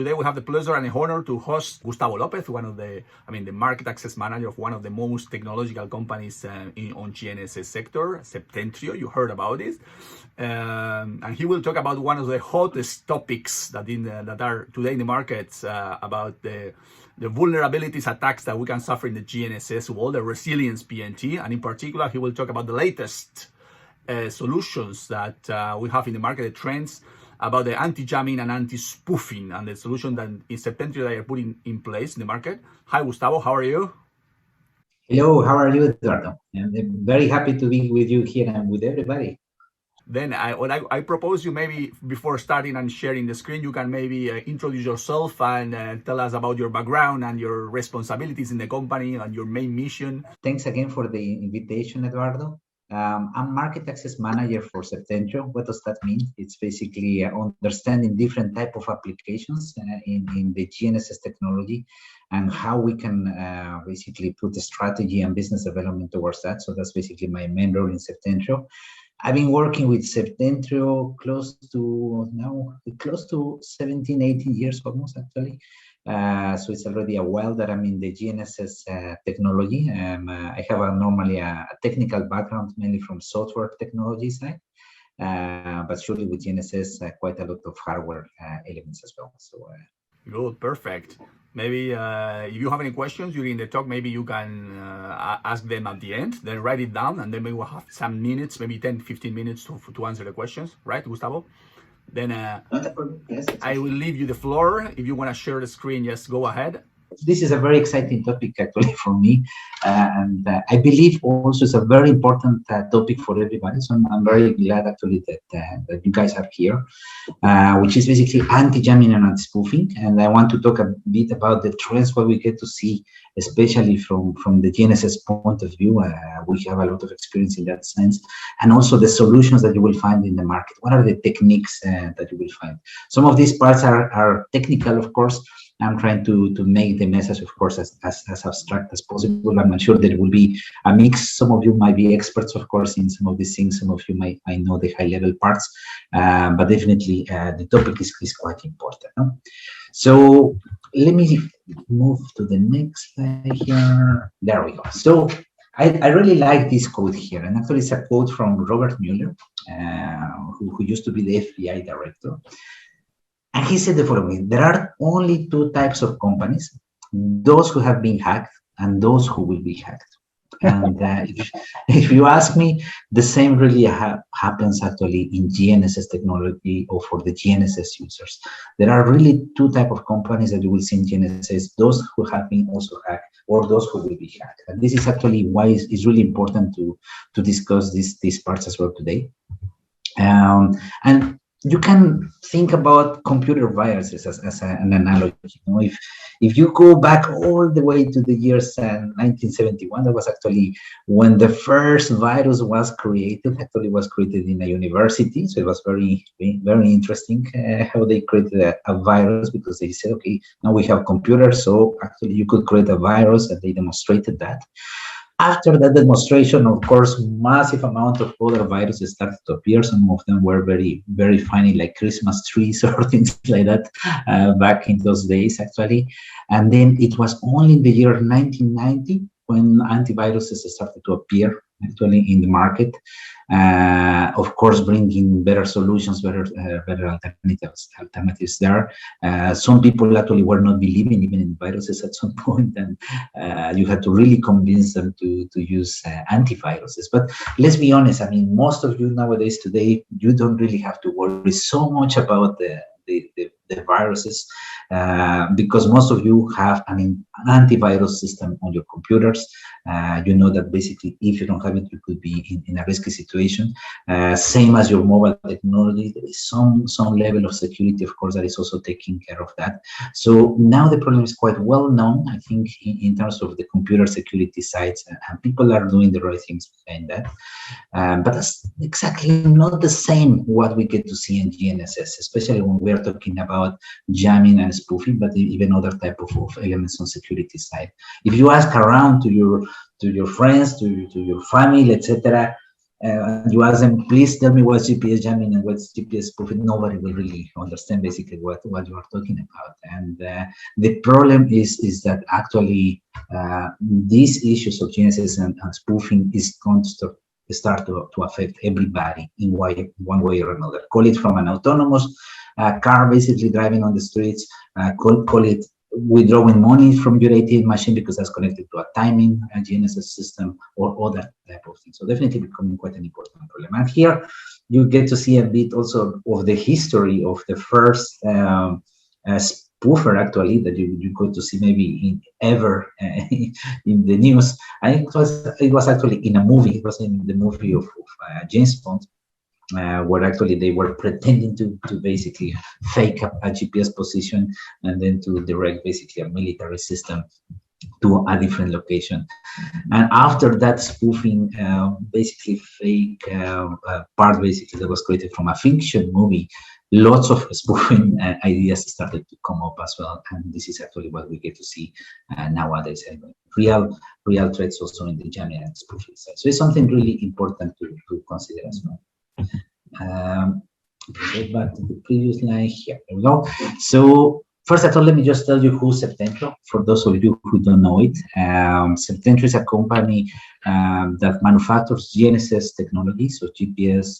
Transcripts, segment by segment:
Today we have the pleasure and the honor to host Gustavo Lopez, the market access manager of one of the most technological companies on GNSS sector, Septentrio. You heard about it, and he will talk about one of the hottest topics that are today in the markets about the vulnerabilities attacks that we can suffer in the GNSS world, the resilience PNT, and in particular he will talk about the latest solutions that we have in the market, the trends about the anti-jamming and anti-spoofing, and the solution that in Septentrio they are putting in place in the market. Hi, Gustavo, how are you? Hello, how are you, Eduardo? I'm very happy to be with you here and with everybody. Then I propose you maybe before starting and sharing the screen, you can maybe introduce yourself and tell us about your background and your responsibilities in the company and your main mission. Thanks again for the invitation, Eduardo. I'm Market Access Manager for Septentrio. What does that mean? It's basically understanding different type of applications in the GNSS technology and how we can basically put the strategy and business development towards that. So that's basically my main role in Septentrio. I've been working with Septentrio close to 17, 18 years almost, actually. So it's already a while that I'm in the GNSS technology. I have normally a technical background, mainly from software technology side, but surely with GNSS, quite a lot of hardware elements as well. So good, perfect. Maybe if you have any questions during the talk, maybe you can ask them at the end, then write it down, and then maybe we'll have some minutes, maybe 10, 15 minutes to answer the questions, right, Gustavo? Then yes, I will leave you the floor. If you want to share the screen, just go ahead. This is a very exciting topic actually for me, and I believe also it's a very important topic for everybody. So I'm very glad actually that you guys are here, which is basically anti-jamming and anti-spoofing. And I want to talk a bit about the trends what we get to see, especially from the GNSS point of view. We have a lot of experience in that sense, and also the solutions that you will find in the market. What are the techniques that you will find? Some of these parts are technical, of course. I'm trying to make the message, of course, as abstract as possible. I'm sure there will be a mix. Some of you might be experts, of course, in some of these things. Some of you might know the high-level parts, but definitely the topic is quite important. No? So let me move to the next slide here. There we go. So I really like this quote here, and actually it's a quote from Robert Mueller, who used to be the FBI director. And he said the following: there are only two types of companies, those who have been hacked and those who will be hacked. And if you ask me, the same really happens actually in GNSS technology or for the GNSS users. There are really two types of companies that you will see in GNSS, those who have been also hacked or those who will be hacked. And this is actually why it's really important to discuss these parts as well today. And you can think about computer viruses as an analogy. You know, if you go back all the way to the years 1971, that was actually when the first virus was created. Actually, was created in a university, so it was very, very interesting how they created a virus, because they said, okay, now we have computers, so actually you could create a virus, and they demonstrated that. After that demonstration, of course, massive amount of other viruses started to appear. Some of them were very, very funny, like Christmas trees or things like that, back in those days, actually. And then it was only in the year 1990 when antiviruses started to appear actually in the market. Of course, bringing better solutions, better alternatives there. Some people actually were not believing even in viruses at some point, and you had to really convince them to use antiviruses. But let's be honest, I mean, most of you nowadays today, you don't really have to worry so much about the viruses, because most of you have an antivirus system on your computers. You know that basically if you don't have it, you could be in a risky situation. Same as your mobile technology, there is some level of security, of course, that is also taking care of that. So now the problem is quite well known, I think, in terms of the computer security sides, and people are doing the right things behind that. But that's exactly not the same what we get to see in GNSS, especially when we are talking about jamming and spoofing, but even other type of elements on security side. If you ask around to your friends, to your family, etc., you ask them, please tell me what's GPS jamming and what's GPS spoofing, nobody will really understand basically what you are talking about. And the problem is that actually these issues of GNSS and spoofing is going to start to affect everybody in one way or another. Call it from an autonomous car basically driving on the streets, call it withdrawing money from your ATM machine because that's connected to a timing GNSS system or other type of thing. So definitely becoming quite an important problem. And here you get to see a bit also of the history of the first spoofer actually that you got to see maybe ever in the news. And it was actually in a movie. It was in the movie of James Bond. Where actually they were pretending to basically fake a GPS position and then to direct basically a military system to a different location. And after that spoofing, basically fake part basically that was created from a fiction movie, lots of spoofing ideas started to come up as well. And this is actually what we get to see nowadays. Real threats also in the jamming and spoofing side. So it's something really important to consider as well. Get back to the previous slide. Here we go. So first of all, let me just tell you who's Septentrio, for those of you who don't know it. Septentrio is a company that manufactures GNSS technology, so GPS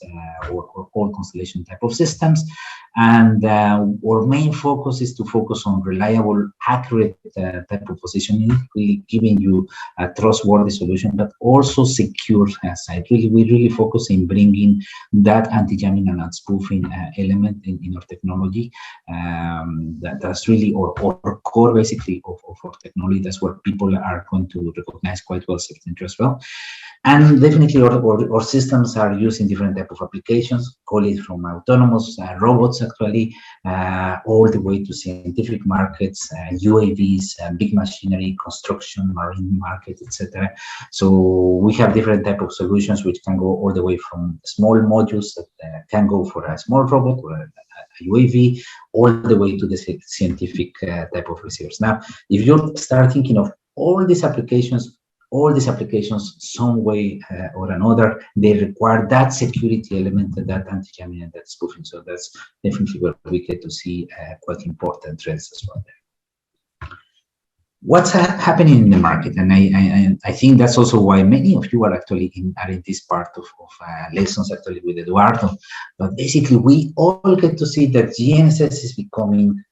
or all constellation type of systems. And our main focus is to focus on reliable, accurate type of positioning, really giving you a trustworthy solution, but also secure side. We really focus in bringing that anti-jamming and anti-spoofing element in our technology. That's really our core, basically, of our technology. That's what people are going to recognize quite well, Septentrio as well. And definitely our systems are used in different type of applications, call it from autonomous robots actually, all the way to scientific markets, UAVs, big machinery, construction, marine market, etc. So we have different type of solutions which can go all the way from small modules that can go for a small robot or a UAV, all the way to the scientific type of receivers. Now, if you start thinking of all these applications, some way or another, they require that security element, that anti-jamming and that spoofing. So that's definitely where we get to see quite important trends as well there. What's happening in the market? And I think that's also why many of you are actually in this part of lessons actually with Eduardo. But basically, we all get to see that GNSS is becoming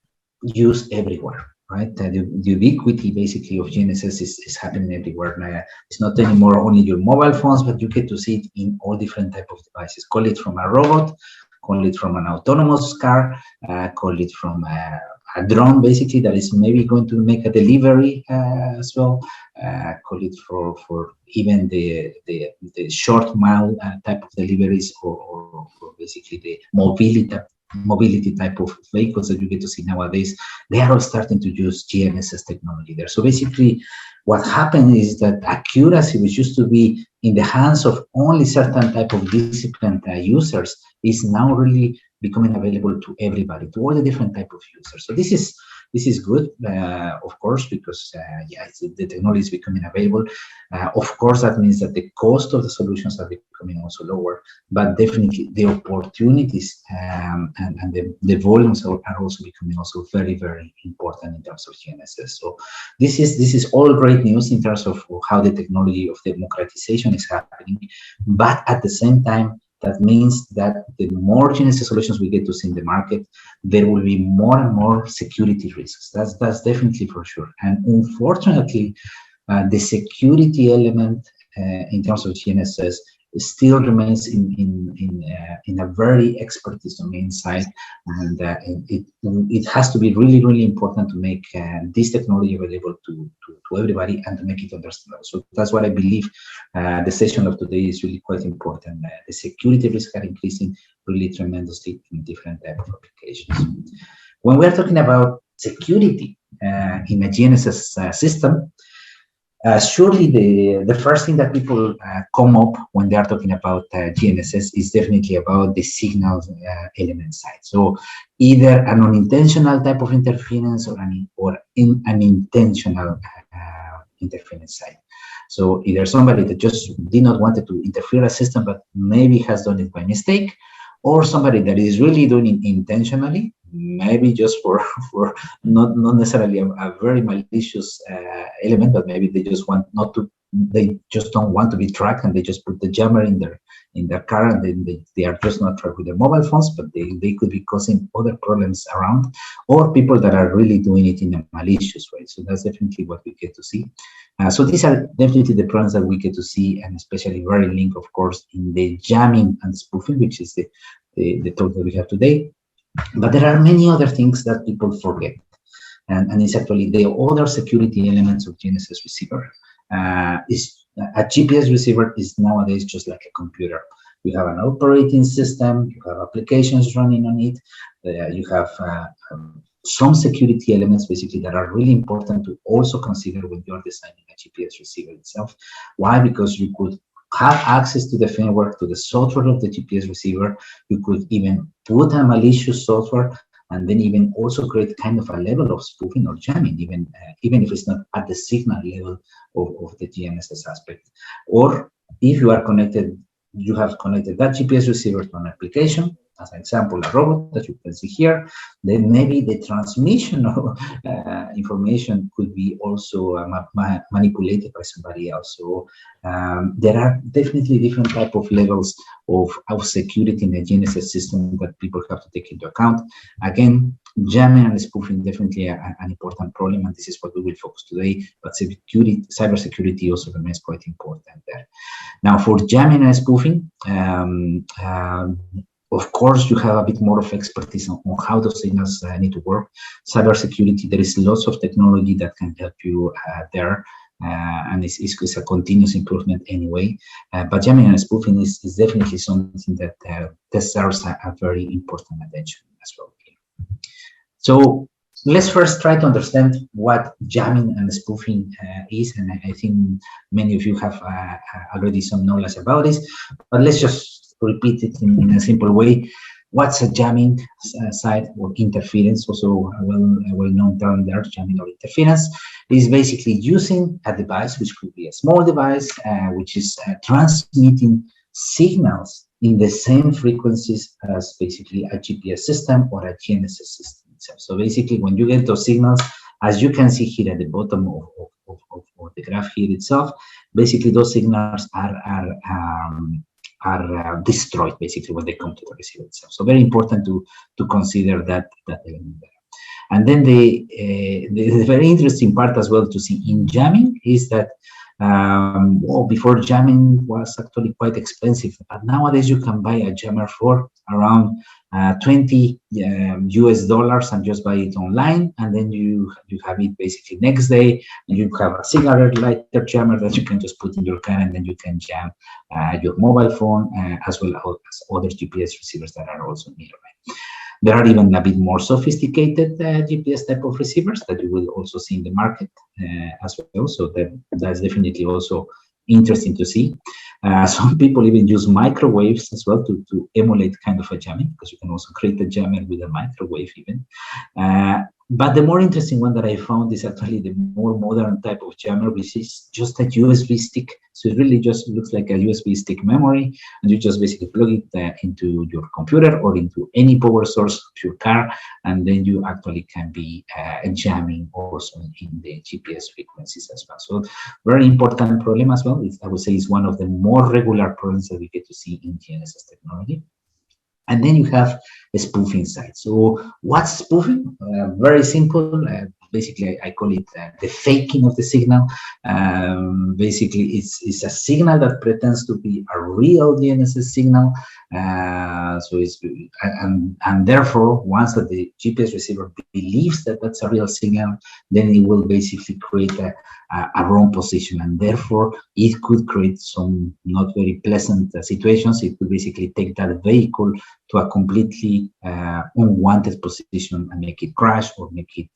used everywhere. Right, the ubiquity basically of GNSS is happening everywhere. Now, it's not anymore only your mobile phones, but you get to see it in all different type of devices. Call it from a robot, call it from an autonomous car, call it from a drone, basically that is maybe going to make a delivery as well. Call it for even the short mile type of deliveries, or basically the mobility type of vehicles that you get to see nowadays. They are all starting to use GNSS technology there. So basically what happened is that accuracy, which used to be in the hands of only certain type of disciplined users, is now really becoming available to everybody, to all the different type of users. So this is good, of course, because the technology is becoming available. Of course, that means that the cost of the solutions are becoming also lower, but definitely the opportunities and the volumes are also becoming also very, very important in terms of GNSS. So this is all great news in terms of how the technology of democratization is happening, but at the same time, that means that the more GNSS solutions we get to see in the market, there will be more and more security risks. That's definitely for sure. And unfortunately, the security element in terms of GNSS still remains in a very expertise domain side, and it has to be really, really important to make this technology available to everybody and to make it understandable. So that's what I believe the session of today is really quite important. The security risks are increasing really tremendously in different type of applications. When we're talking about security in a GNSS system, surely the first thing that people come up when they are talking about GNSS is definitely about the signal element side. So either an unintentional type of interference or an intentional interference side. So either somebody that just did not want to interfere a system, but maybe has done it by mistake, or somebody that is really doing it intentionally, maybe just for not necessarily a very malicious element, but maybe they just want not to, they just don't want to be tracked, and they just put the jammer in their car, and then they are just not tracked with their mobile phones, but they could be causing other problems around, or people that are really doing it in a malicious way. So that's definitely what we get to see. So these are definitely the problems that we get to see, and especially very linked, of course, in the jamming and spoofing, which is the talk that we have today. But there are many other things that people forget, and it's actually the other security elements of GNSS receiver. Is a GPS receiver is nowadays just like a computer. You have an operating system, you have applications running on it, you have some security elements basically that are really important to also consider when you're designing a GPS receiver itself. Why? Because you could have access to the firmware, to the software of the GPS receiver. You could even put a malicious software, and then even also create kind of a level of spoofing or jamming, even if it's not at the signal level of the GNSS aspect. Or if you are connected, you have connected that GPS receiver to an application, as an example, a robot that you can see here, then maybe the transmission of information could be also manipulated by somebody else. So there are definitely different type of levels of security in the GNSS system that people have to take into account. Again, jamming and spoofing definitely an important problem, and this is what we will focus today. But cybersecurity also remains quite important there. Now, for jamming and spoofing, of course, you have a bit more of expertise on how those signals need to work. Cybersecurity, there is lots of technology that can help you there, and it's a continuous improvement anyway. But jamming and spoofing is definitely something that deserves a very important attention as well. So let's first try to understand what jamming and spoofing is, and I think many of you have already some knowledge about this, but let's just repeat it in a simple way. What's a jamming side or interference? Also a well-known term there, jamming or interference, is basically using a device, which could be a small device, which is transmitting signals in the same frequencies as basically a GPS system or a GNSS system itself. So basically, when you get those signals, as you can see here at the bottom of the graph here itself, basically those signals are destroyed basically when they come to the receiver itself. So very important to consider that element there. And then the very interesting part as well to see in jamming is that before jamming was actually quite expensive, but nowadays you can buy a jammer for around $20 US and just buy it online, and then you have it basically next day, and you have a cigarette lighter jammer that you can just put in your car, and then you can jam your mobile phone as well as other GPS receivers that are also nearby. There are even a bit more sophisticated GPS type of receivers that you will also see in the market as well. So that's definitely also interesting to see. Some people even use microwaves as well to emulate kind of a jamming, because you can also create a jammer with a microwave even. But the more interesting one that I found is actually the more modern type of jammer, which is just a USB stick. So it really just looks like a USB stick memory, and you just basically plug it into your computer or into any power source of your car, and then you actually can be jamming also in the GPS frequencies as well. So very important problem as well. I would say it's one of the more regular problems that we get to see in GNSS technology. And then you have a spoofing side. So what's spoofing? Very simple. Basically, I call it the faking of the signal. Basically, it's a signal that pretends to be a real GNSS signal. And therefore, once that the GPS receiver believes that that's a real signal, then it will basically create a wrong position, and therefore it could create some not very pleasant situations. It could basically take that vehicle to a completely unwanted position and make it crash, or make it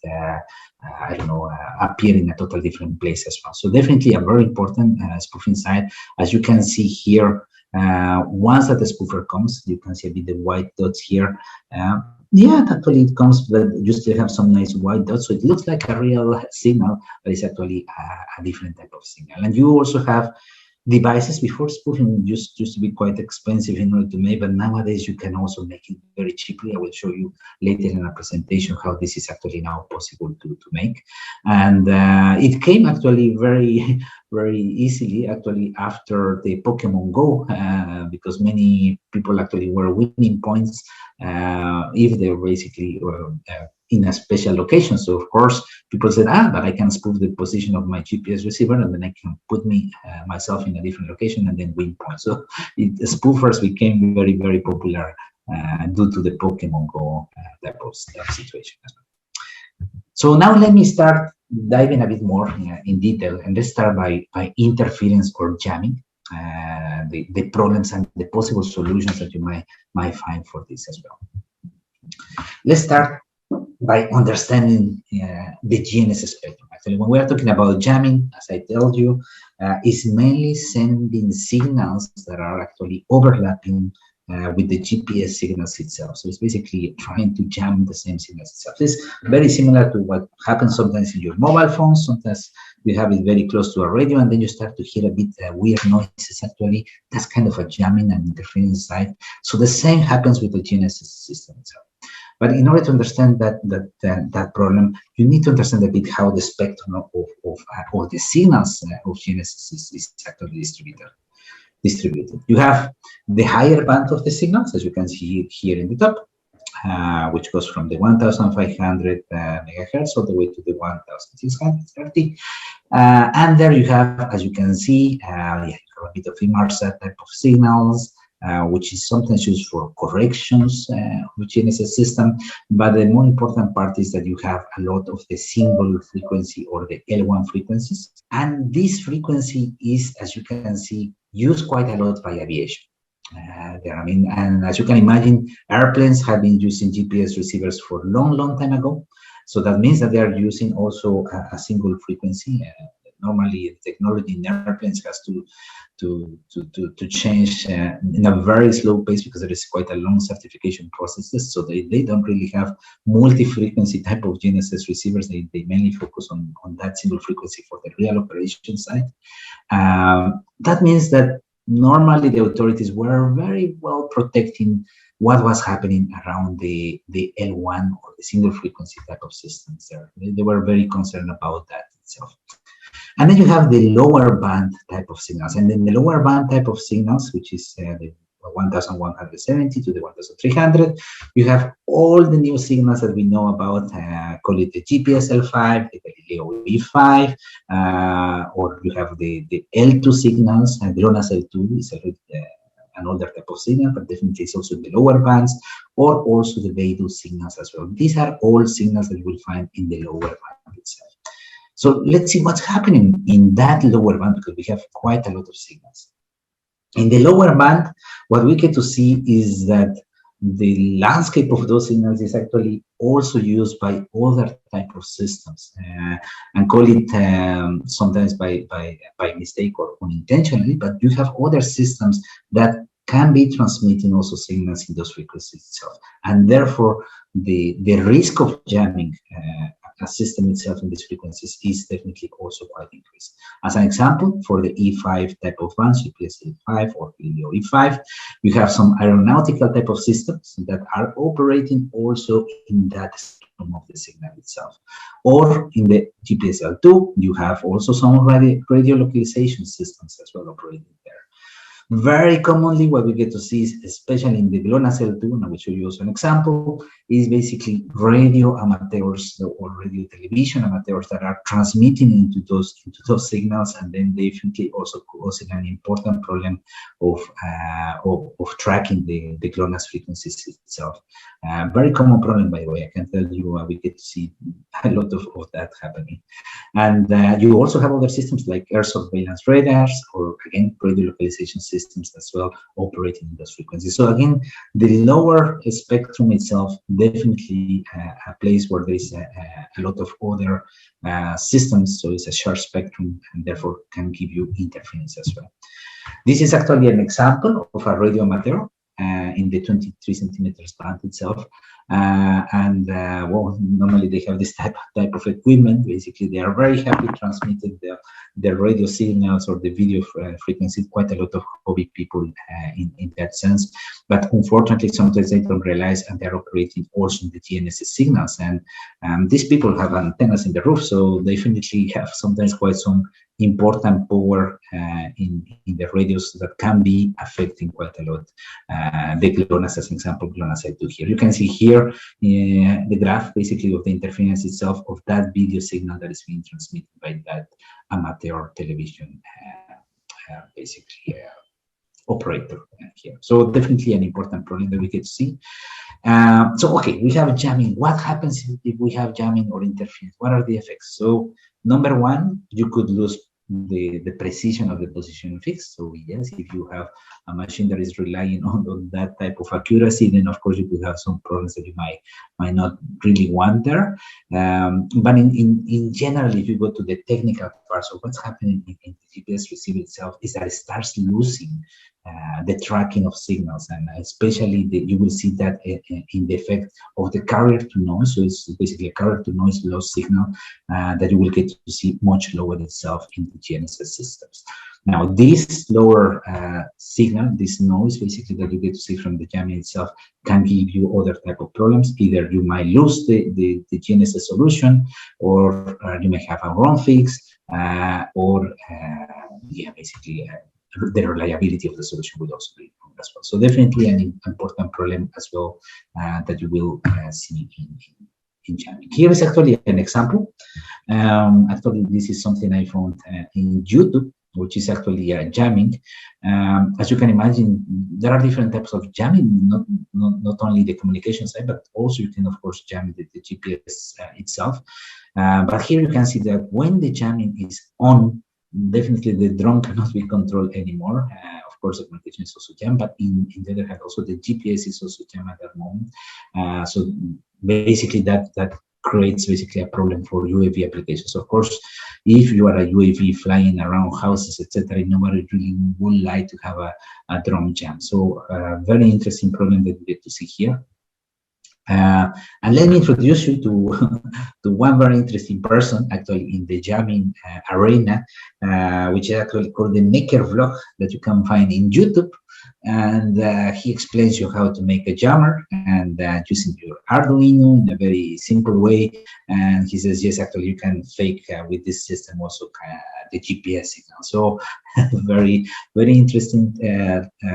appear in a totally different place as well. So definitely a very important spoofing side. As you can see here, once that the spoofer comes, you can see a bit the white dots here. Yeah, actually it comes, but you still have some nice white dots, so it looks like a real signal, but it's actually a different type of signal. And you also have devices. Before, spoofing used to be quite expensive in order to make, but nowadays you can also make it very cheaply. I will show you later in a presentation how this is actually now possible to make. And it came actually very very easily actually after the Pokemon Go, because many people actually were winning points if they're basically in a special location. So of course people said, but I can spoof the position of my GPS receiver, and then I can put me myself in a different location and then win points. So spoofers became very, very popular due to the Pokemon Go type of situation as well. So now let me start diving a bit more in detail, and let's start by interference or jamming, the problems and the possible solutions that you might find for this as well. Let's start by understanding the GNSS spectrum. Actually, when we are talking about jamming, as I told you, is mainly sending signals that are actually overlapping with the GPS signals itself. So it's basically trying to jam the same signals itself. It's very similar to what happens sometimes in your mobile phones. Sometimes you have it very close to a radio, and then you start to hear a bit weird noises. Actually, that's kind of a jamming and interference side. So the same happens with the GNSS system itself. But in order to understand that problem, you need to understand a bit how the spectrum of the signals of GNSS is actually distributed. You have the higher band of the signals, as you can see here in the top, which goes from the 1,500 megahertz all the way to the 1,630. And there you have, as you can see, a bit of IMARSA type of signals, which is sometimes used for corrections of the GNSS system. But the more important part is that you have a lot of the single frequency or the L1 frequencies. And this frequency is, as you can see, used quite a lot by aviation. And as you can imagine, airplanes have been using GPS receivers for a long time ago. So that means that they are using also a single frequency. Normally, the technology in airplanes has to change in a very slow pace because there is quite a long certification processes. So they don't really have multi-frequency type of GNSS receivers. They mainly focus on that single frequency for the real operation side. That means that normally the authorities were very well protecting what was happening around the L1 or the single frequency type of systems there. They were very concerned about that itself. And then you have the lower band type of signals. And then the lower band type of signals, which is the 1,170 to the 1,300, you have all the new signals that we know about, call it the GPS L5, the Galileo E5, or you have the L2 signals, and GLONASS L2 is an older type of signal, but definitely it's also in the lower bands, or also the Beidou signals as well. These are all signals that you will find in the lower band itself. So let's see what's happening in that lower band, because we have quite a lot of signals. In the lower band, what we get to see is that the landscape of those signals is actually also used by other type of systems, and call it sometimes by mistake or unintentionally, but you have other systems that can be transmitting also signals in those frequencies itself. And therefore, the risk of jamming a system itself in these frequencies is definitely also quite increased. As an example, for the E5 type of bands, GPS E5 or Galileo E5, you have some aeronautical type of systems that are operating also in that spectrum of the signal itself. Or in the GPS L2, you have also some radio localization systems as well operating there. Very commonly, what we get to see, especially in the GLONASS L2, and I will show you also an example, is basically radio amateurs or radio television amateurs that are transmitting into those signals, and then definitely also causing an important problem of tracking the GLONASS frequencies itself. Very common problem, by the way. I can tell you, we get to see a lot of that happening. And you also have other systems like air surveillance radars, or again, radio localization systems as well operating in those frequencies. So again, the lower spectrum itself definitely a place where there is a lot of other systems. So it's a short spectrum, and therefore can give you interference as well. This is actually an example of a radio amateur. in the 23 centimeters band itself. Well, normally they have this type of equipment. Basically, they are very happy transmitting the radio signals or the video frequency. Quite a lot of hobby people in that sense. But unfortunately, sometimes they don't realize, and they're operating also in the GNSS signals. And these people have antennas in the roof, so they definitely have sometimes quite some important power in the radios that can be affecting quite a lot the GLONASS, as an example, GLONASS I do here. You can see here the graph basically of the interference itself of that video signal that is being transmitted by that amateur television basically operator here. So definitely an important problem that we get to see. So okay, we have jamming. What happens if we have jamming or interference? What are the effects? So number one, you could lose the precision of the position fix. So yes, if you have a machine that is relying on that type of accuracy, then of course you could have some problems that you might not really want there. But in general, if you go to the technical part, so what's happening in the GPS receiver itself is that it starts losing the tracking of signals, and especially you will see that in the effect of the carrier to noise. So it's basically a carrier to noise loss signal that you will get to see much lower itself in the GNSS systems. Now, this lower signal, this noise basically that you get to see from the jamming itself can give you other type of problems. Either you might lose the GNSS solution, or you may have a wrong fix, or yeah, basically the reliability of the solution will also be improved as well. So definitely an important problem as well that you will see in jamming. Here is actually an example. Actually, this is something I found in YouTube, which is actually jamming. As you can imagine, there are different types of jamming, not only the communication side, but also you can, of course, jam the GPS itself. But here you can see that when the jamming is on, definitely the drone cannot be controlled anymore. Of course, the communication is also jammed, but in the other hand, also the GPS is also jammed at that moment. So basically that creates basically a problem for UAV applications. Of course, if you are a UAV flying around houses, etc., nobody really would like to have a drone jam. So very interesting problem that we get to see here. And let me introduce you to one very interesting person actually in the jamming arena, which is actually called the Maker Vlog that you can find in YouTube. And he explains you how to make a jammer and using your Arduino in a very simple way. And he says, yes, actually you can fake with this system also the GPS signal. So very, very interesting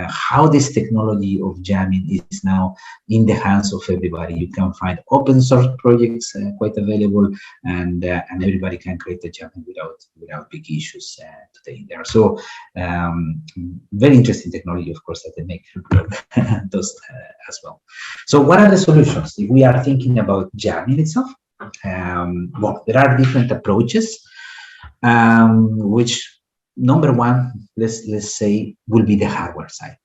how this technology of jamming is now in the hands of everybody. You can find open source projects quite available, and everybody can create a jamming without big issues today there. So very interesting technology, of course, that the Maker Vlog does as well. So what are the solutions if we are thinking about jamming itself? Well, there are different approaches, which number one, let's say, will be the hardware side.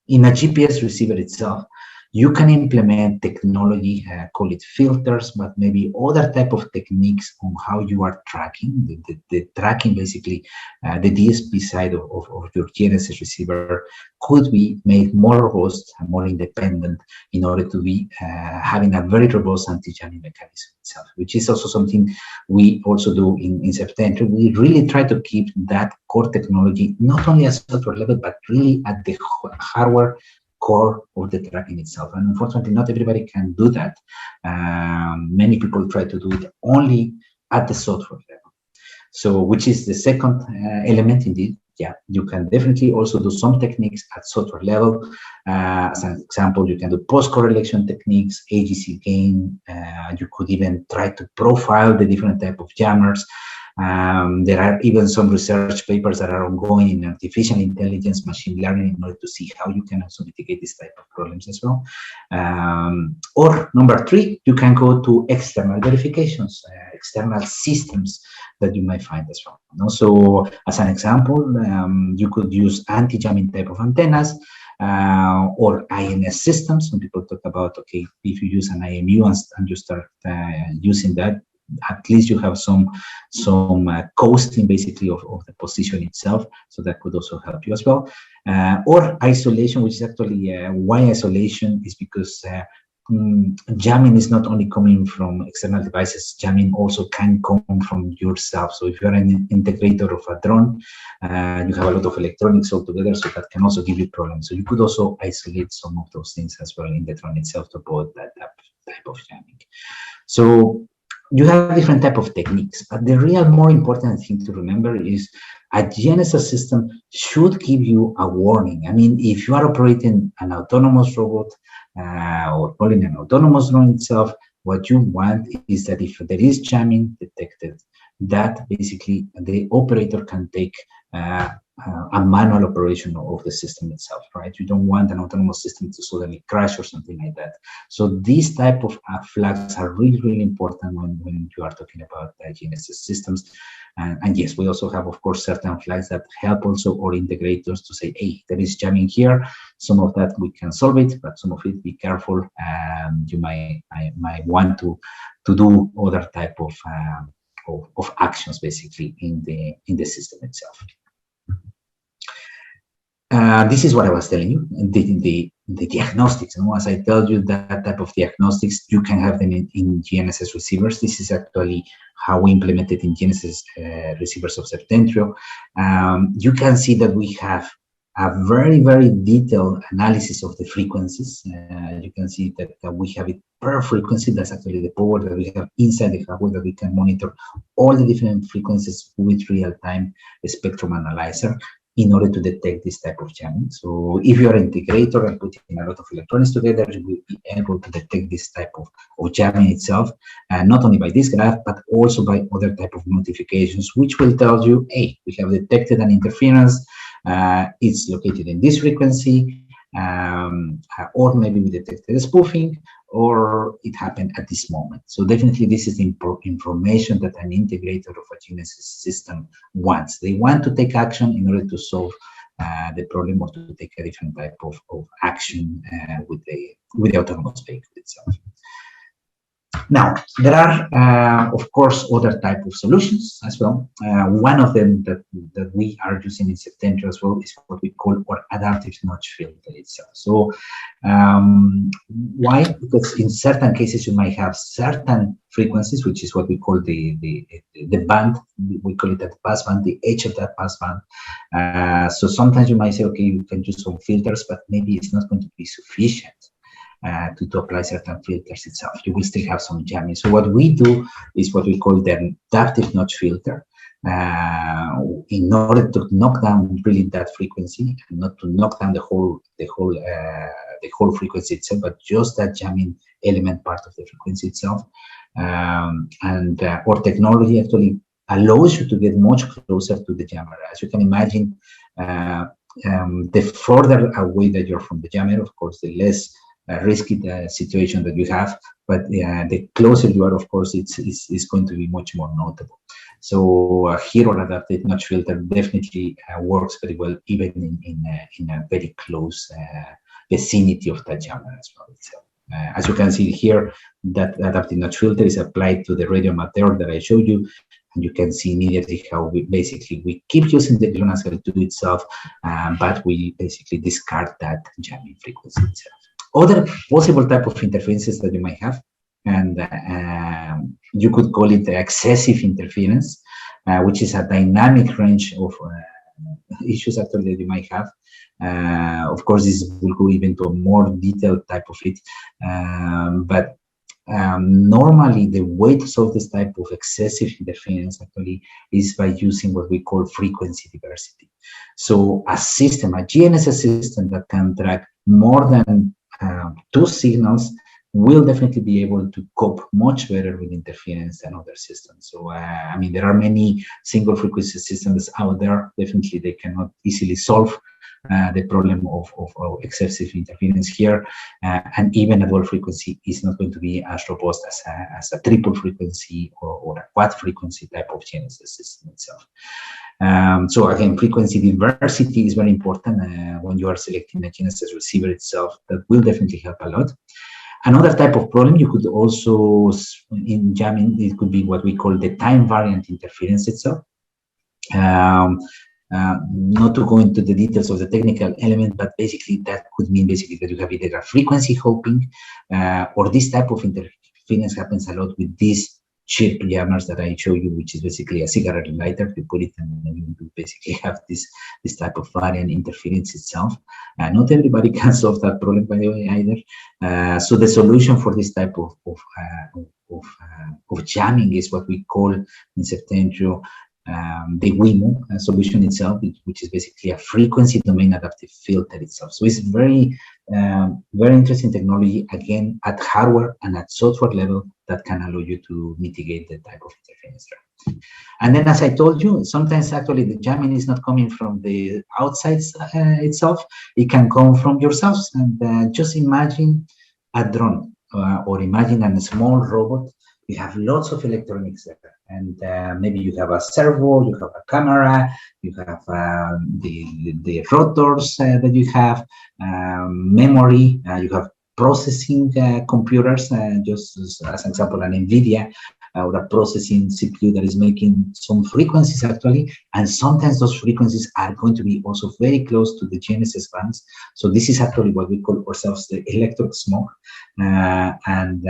In a GPS receiver itself, you can implement technology, call it filters, but maybe other type of techniques on how you are tracking, the tracking basically, the DSP side of your GNSS receiver could be made more robust and more independent in order to be having a very robust anti-jamming mechanism itself, which is also something we also do in Septentrio. We really try to keep that core technology, not only at software level, but really at the hardware core of the tracking itself. And unfortunately, not everybody can do that. Many people try to do it only at the software level. So, which is the second element indeed. Yeah, you can definitely also do some techniques at software level. As an example, you can do post-correlation techniques, AGC gain. You could even try to profile the different type of jammers. There are even some research papers that are ongoing in artificial intelligence, machine learning, in order to see how you can also mitigate this type of problems as well. Or number three, you can go to external verifications, external systems that you might find as well. So as an example, you could use anti-jamming type of antennas, or INS systems. Some people talk about, okay, if you use an IMU and you start using that, at least you have some coasting basically of the position itself, so that could also help you as well. Or isolation, which is actually why isolation is because jamming is not only coming from external devices, jamming also can come from yourself. So if you're an integrator of a drone, you have a lot of electronics all together, so that can also give you problems. So you could also isolate some of those things as well in the drone itself to avoid that type of jamming. So you have different type of techniques, but the real more important thing to remember is a GNSS system should give you a warning. I mean, if you are operating an autonomous robot or calling an autonomous drone itself, what you want is that if there is jamming detected, that basically the operator can take a manual operation of the system itself, right? You don't want an autonomous system to suddenly crash or something like that. So these type of flags are really, really important when you are talking about GNSS systems. And yes, we also have, of course, certain flags that help also our integrators to say, hey, there is jamming here. Some of that we can solve it, but some of it, be careful. You might want to do other type of actions basically in the system itself. This is what I was telling you, the diagnostics. As I tell you, that type of diagnostics, you can have them in GNSS receivers. This is actually how we implemented in GNSS receivers of Septentrio. You can see that we have a very, very detailed analysis of the frequencies. You can see that we have it per frequency. That's actually the power that we have inside the hardware, that we can monitor all the different frequencies with real-time spectrum analyzer in order to detect this type of jamming. So if you are an integrator and putting a lot of electronics together, you will be able to detect this type of jamming itself, not only by this graph, but also by other type of notifications, which will tell you, hey, we have detected an interference, it's located in this frequency, or maybe we detected a spoofing, or it happened at this moment. So definitely this is the information that an integrator of a GNSS system wants. They want to take action in order to solve the problem, or to take a different type of action with the autonomous vehicle itself. Now, there are, of course, other type of solutions as well. One of them that we are using in Septentrio as well is what we call our adaptive notch filter itself. So, why? Because in certain cases you might have certain frequencies, which is what we call the band. We call it the passband, the edge of that passband. So sometimes you might say, okay, you can use some filters, but maybe it's not going to be sufficient to apply certain filters itself. You will still have some jamming. So what we do is what we call the adaptive notch filter, in order to knock down really that frequency, and not to knock down the whole frequency itself, but just that jamming element part of the frequency itself. And our technology actually allows you to get much closer to the jammer. As you can imagine, the further away that you're from the jammer, of course, the less risky situation that you have, but the closer you are, of course, it's going to be much more notable. So here, our adaptive notch filter definitely works very well, even in a very close vicinity of that jammer as well itself. As you can see here, that adaptive notch filter is applied to the radio amateur that I showed you, and you can see immediately how we keep using the GLONASS L2 itself, but we basically discard that jamming frequency itself. Other possible type of interferences that you might have, and you could call it the excessive interference, which is a dynamic range of issues actually that you might have. Of course, this will go even to a more detailed type of it, but normally the way to solve this type of excessive interference actually is by using what we call frequency diversity. So a system, a GNSS system that can track more than 2 signals will definitely be able to cope much better with interference than other systems. So, I mean, there are many single frequency systems out there. Definitely, they cannot easily solve the problem of excessive interference here. And even a dual frequency is not going to be as robust as a triple frequency or a quad frequency type of GNSS system itself. So again, frequency diversity is very important when you are selecting a GNSS receiver itself. That will definitely help a lot. Another type of problem you could also, in jamming, it could be what we call the time variant interference itself. Not to go into the details of the technical element, but basically that could mean basically that you have either a frequency hopping, or this type of interference happens a lot with these chip jammers that I show you, which is basically a cigarette lighter. You put it and then you basically have this type of variant interference itself. Not everybody can solve that problem, by the way, either. So the solution for this type of jamming is what we call in Septentrio the WIMO solution itself, which is basically a frequency domain adaptive filter itself. So it's very, very interesting technology, again, at hardware and at software level, that can allow you to mitigate the type of interference. And then, as I told you, sometimes actually the jamming is not coming from the outside itself. It can come from yourselves. And just imagine a drone or imagine a small robot. You have lots of electronics there, and maybe you have a servo, you have a camera, you have the rotors that you have, memory, you have processing computers, just as an example, an NVIDIA, or a processing CPU that is making some frequencies actually, and sometimes those frequencies are going to be also very close to the GNSS bands. So this is actually what we call ourselves the electro smoke, and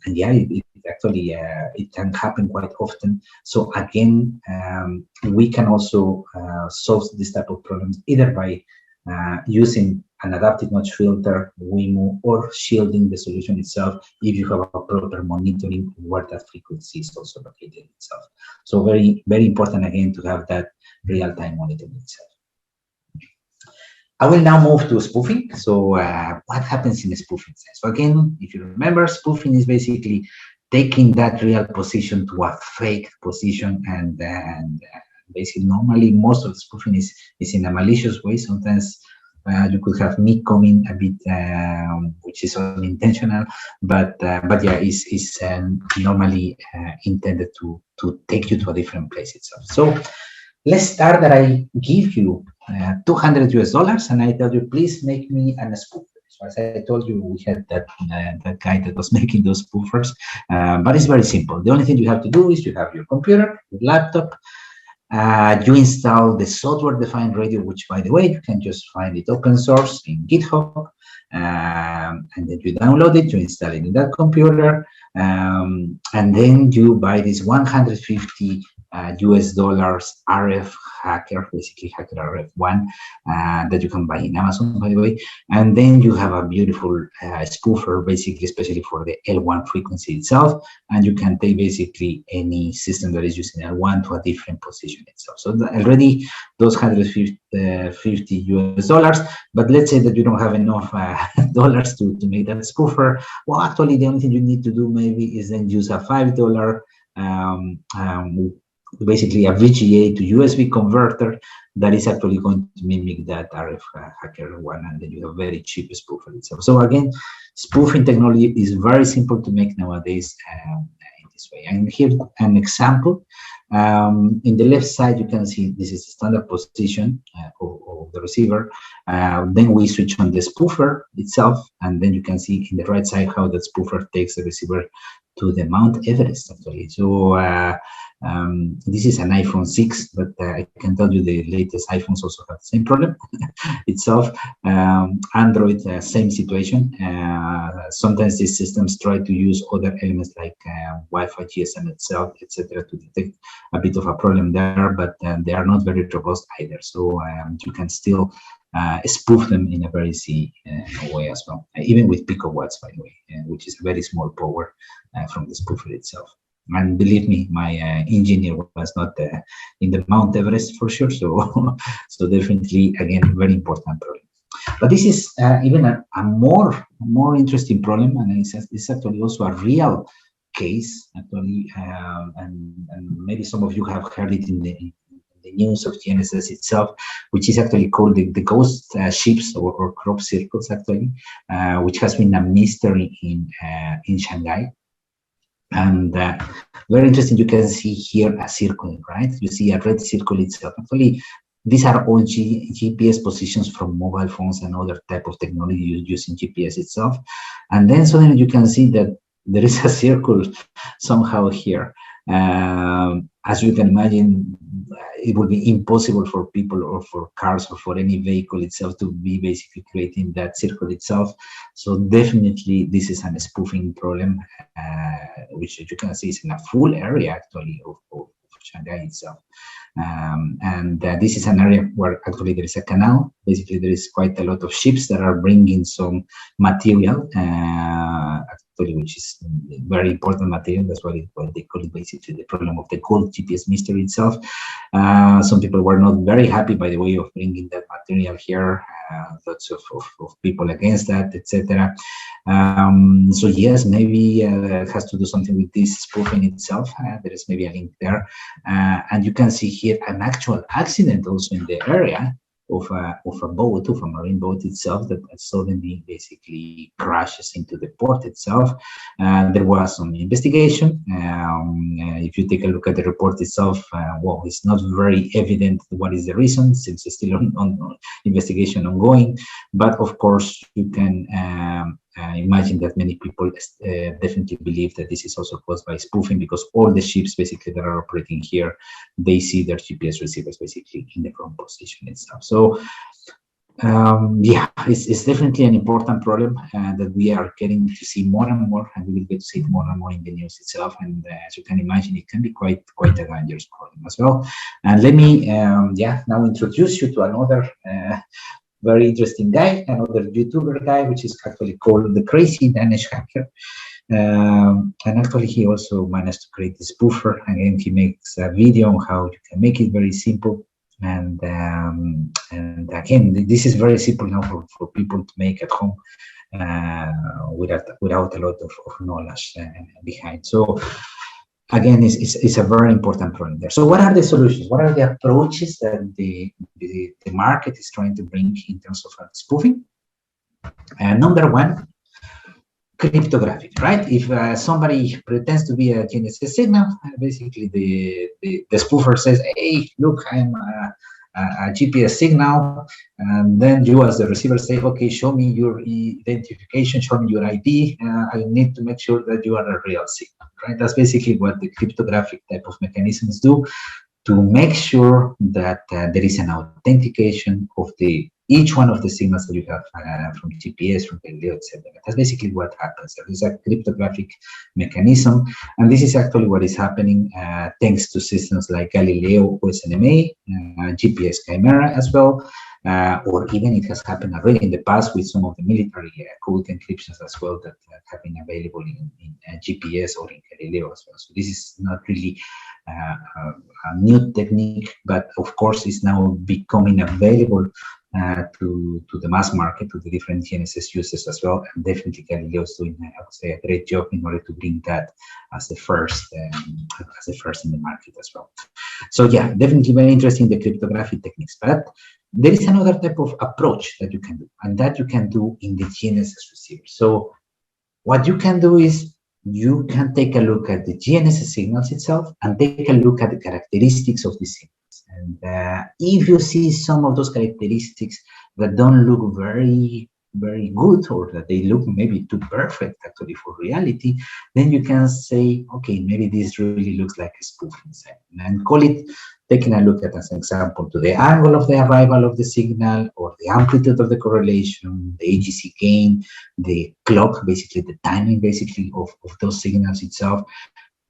yeah, it actually it can happen quite often. So again, we can also solve this type of problems either by using an adaptive notch filter, WIMO, or shielding the solution itself if you have a proper monitoring where that frequency is also located itself. So very, very important again to have that real-time monitoring itself. I will now move to spoofing. So what happens in the spoofing sense? So again, if you remember, spoofing is basically taking that real position to a fake position, and basically normally most of the spoofing is in a malicious way. Sometimes you could have me coming a bit, which is unintentional, but yeah, is normally intended to take you to a different place itself. So let's start that I give you $200 US, and I tell you, please make me a spoofer. So as I told you, we had that guy that was making those spoofers, but it's very simple. The only thing you have to do is you have your computer, your laptop, you install the software-defined radio, which, by the way, you can just find it open source in GitHub, and then you download it, you install it in that computer, and then you buy this $150 US RF hacker, basically hacker RF1, that you can buy in Amazon, by the way, and then you have a beautiful spoofer, basically, especially for the L1 frequency itself, and you can take basically any system that is using L1 to a different position itself. So already those $150 US, but let's say that you don't have enough dollars to make that spoofer. Well, actually, the only thing you need to do maybe is then use a $5 basically a VGA to USB converter that is actually going to mimic that RF hacker one, and then you have very cheap spoofer itself. So again, spoofing technology is very simple to make nowadays in this way. And here an example. In the left side, you can see this is the standard position of the receiver. Then we switch on the spoofer itself, and then you can see in the right side how that spoofer takes the receiver to the Mount Everest actually. So this is an iPhone 6, but I can tell you the latest iPhones also have the same problem itself. Android, same situation. Sometimes these systems try to use other elements like Wi-Fi, GSM itself, etc., to detect a bit of a problem there, but they are not very robust either. So you can still spoof them in a very easy way as well, even with picowatts, by the way, which is a very small power from the spoofer itself. And believe me, my engineer was not in the Mount Everest for sure. So, so definitely, again, very important problem. But this is even a more interesting problem, and it's actually also a real case actually, and maybe some of you have heard it in the news of GNSS itself, which is actually called the ghost ships or crop circles actually, which has been a mystery in Shanghai. And very interesting, you can see here a circle, right? You see a red circle itself. Actually, These are all GPS positions from mobile phones and other type of technology using GPS itself. And then suddenly you can see that there is a circle somehow here. As you can imagine, it would be impossible for people or for cars or for any vehicle itself to be basically creating that circle itself. So definitely this is a spoofing problem, which you can see is in a full area actually of Shanghai itself. This is an area where actually there is a canal. Basically, there is quite a lot of ships that are bringing some material, actually, which is very important material. That's why they call it basically the problem of the gold GPS mystery itself. Some people were not very happy by the way of bringing that material here. Lots of people against that, etc. So yes, maybe it has to do something with this spoofing itself. There is maybe a link there. And you can see here an actual accident also in the area of a boat, of a marine boat itself, that suddenly basically crashes into the port itself. There was some investigation. If you take a look at the report itself, well, it's not very evident what is the reason, since it's still on investigation ongoing. But of course, you can imagine that many people definitely believe that this is also caused by spoofing, because all the ships basically that are operating here, they see their GPS receivers basically in the wrong position itself. So yeah, it's definitely an important problem that we are getting to see more and more, and we will get to see it more and more in the news itself. And as you can imagine, it can be quite a dangerous problem as well. And let me now introduce you to another very interesting guy, another YouTuber guy, which is actually called the Crazy Danish Hacker. And actually, he also managed to create this spoofer. Again, he makes a video on how you can make it very simple. And again, this is very simple now for people to make at home without a lot of knowledge behind. So again, it's a very important problem there. So what are the solutions? What are the approaches that the market is trying to bring in terms of spoofing? Number one, cryptographic, right? If somebody pretends to be a GNSS signal, basically the spoofer says, hey, look, I'm a GPS signal, and then you as the receiver say, okay, show me your identification, show me your ID, I need to make sure that you are a real signal, right? That's basically what the cryptographic type of mechanisms do, to make sure that there is an authentication of each one of the signals that you have from GPS, from Galileo, etc. That's basically what happens. There is a cryptographic mechanism, and this is actually what is happening thanks to systems like Galileo, OSNMA, GPS Chimera as well, or even it has happened already in the past with some of the military code encryptions as well that have been available in GPS or in Galileo as well. So this is not really a new technique, but of course is now becoming available to the mass market, to the different GNSS users as well. And definitely Galileo is doing, I would say, a great job in order to bring that as the first in the market as well. So yeah, definitely very interesting, the cryptographic techniques. But there is another type of approach that you can do, and that you can do in the GNSS receiver. So what you can do is you can take a look at the GNSS signals itself and take a look at the characteristics of the signals. And if you see some of those characteristics that don't look very good, or that they look maybe too perfect actually for reality, then you can say, okay, maybe this really looks like a spoofing signal, and call it, taking a look at as an example, to the angle of the arrival of the signal, or the amplitude of the correlation, the AGC gain, the clock, basically the timing basically of those signals itself.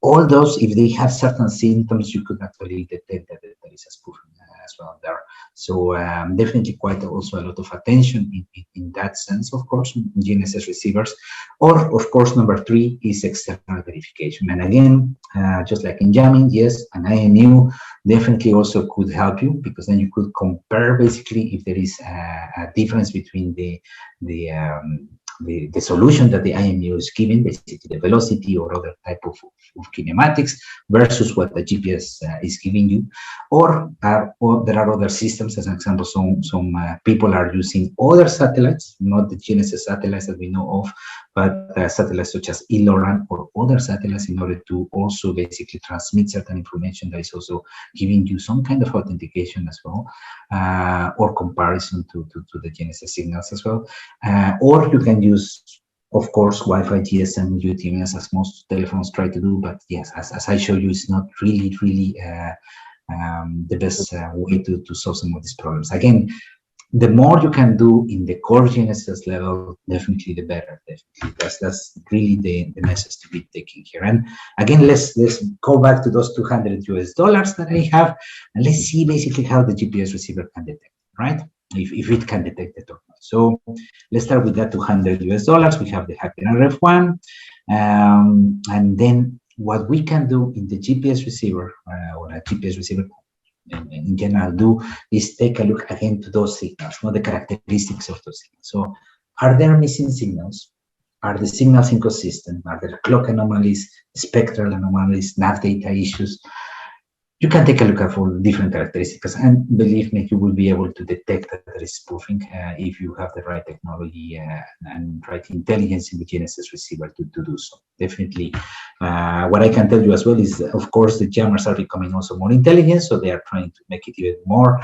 All those, if they have certain symptoms, you could actually detect that there is a spoofing as well there. So definitely quite also a lot of attention in that sense, of course, in GNSS receivers. Or, of course, number three is external verification. And again, just like in jamming, yes, an IMU definitely also could help you, because then you could compare basically if there is a difference between the solution that the IMU is giving, basically the velocity or other type of kinematics, versus what the GPS is giving you. Or there are other systems, as an example, some people are using other satellites, not the GNSS satellites that we know of, but satellites such as ELORAN or other satellites in order to also basically transmit certain information that is also giving you some kind of authentication as well, or comparison to the GNSS signals as well. Or you can use, of course, Wi-Fi, GSM, UTMS, as most telephones try to do. But yes, as I showed you, it's not really the best way to solve some of these problems. Again, the more you can do in the core GNSS level, definitely the better. Definitely, that's really the message to be taken here. And again, let's go back to those $200 that I have, and let's see basically how the GPS receiver can detect, right? If it can detect it or not. So let's start with that $200. We have the Hacker RF1, and then what we can do in the GPS receiver or a GPS receiver in general do is take a look again to those signals, not the characteristics of those signals. So are there missing signals? Are the signals inconsistent? Are there clock anomalies, spectral anomalies, nav data issues? You can take a look at all different characteristics, and believe me, you will be able to detect that there is spoofing if you have the right technology and right intelligence in the GNSS receiver to do so. Definitely, what I can tell you as well is, of course, the jammers are becoming also more intelligent, so they are trying to make it even more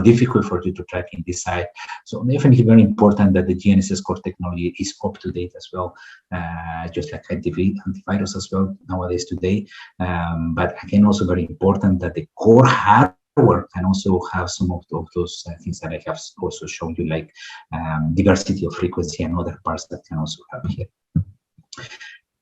difficult for you to track in this side. So definitely very important that the GNSS core technology is up to date as well, just like antivirus as well nowadays today. But again, also very important that the core hardware can also have some of those things that I have also shown you, like diversity of frequency and other parts that can also have here.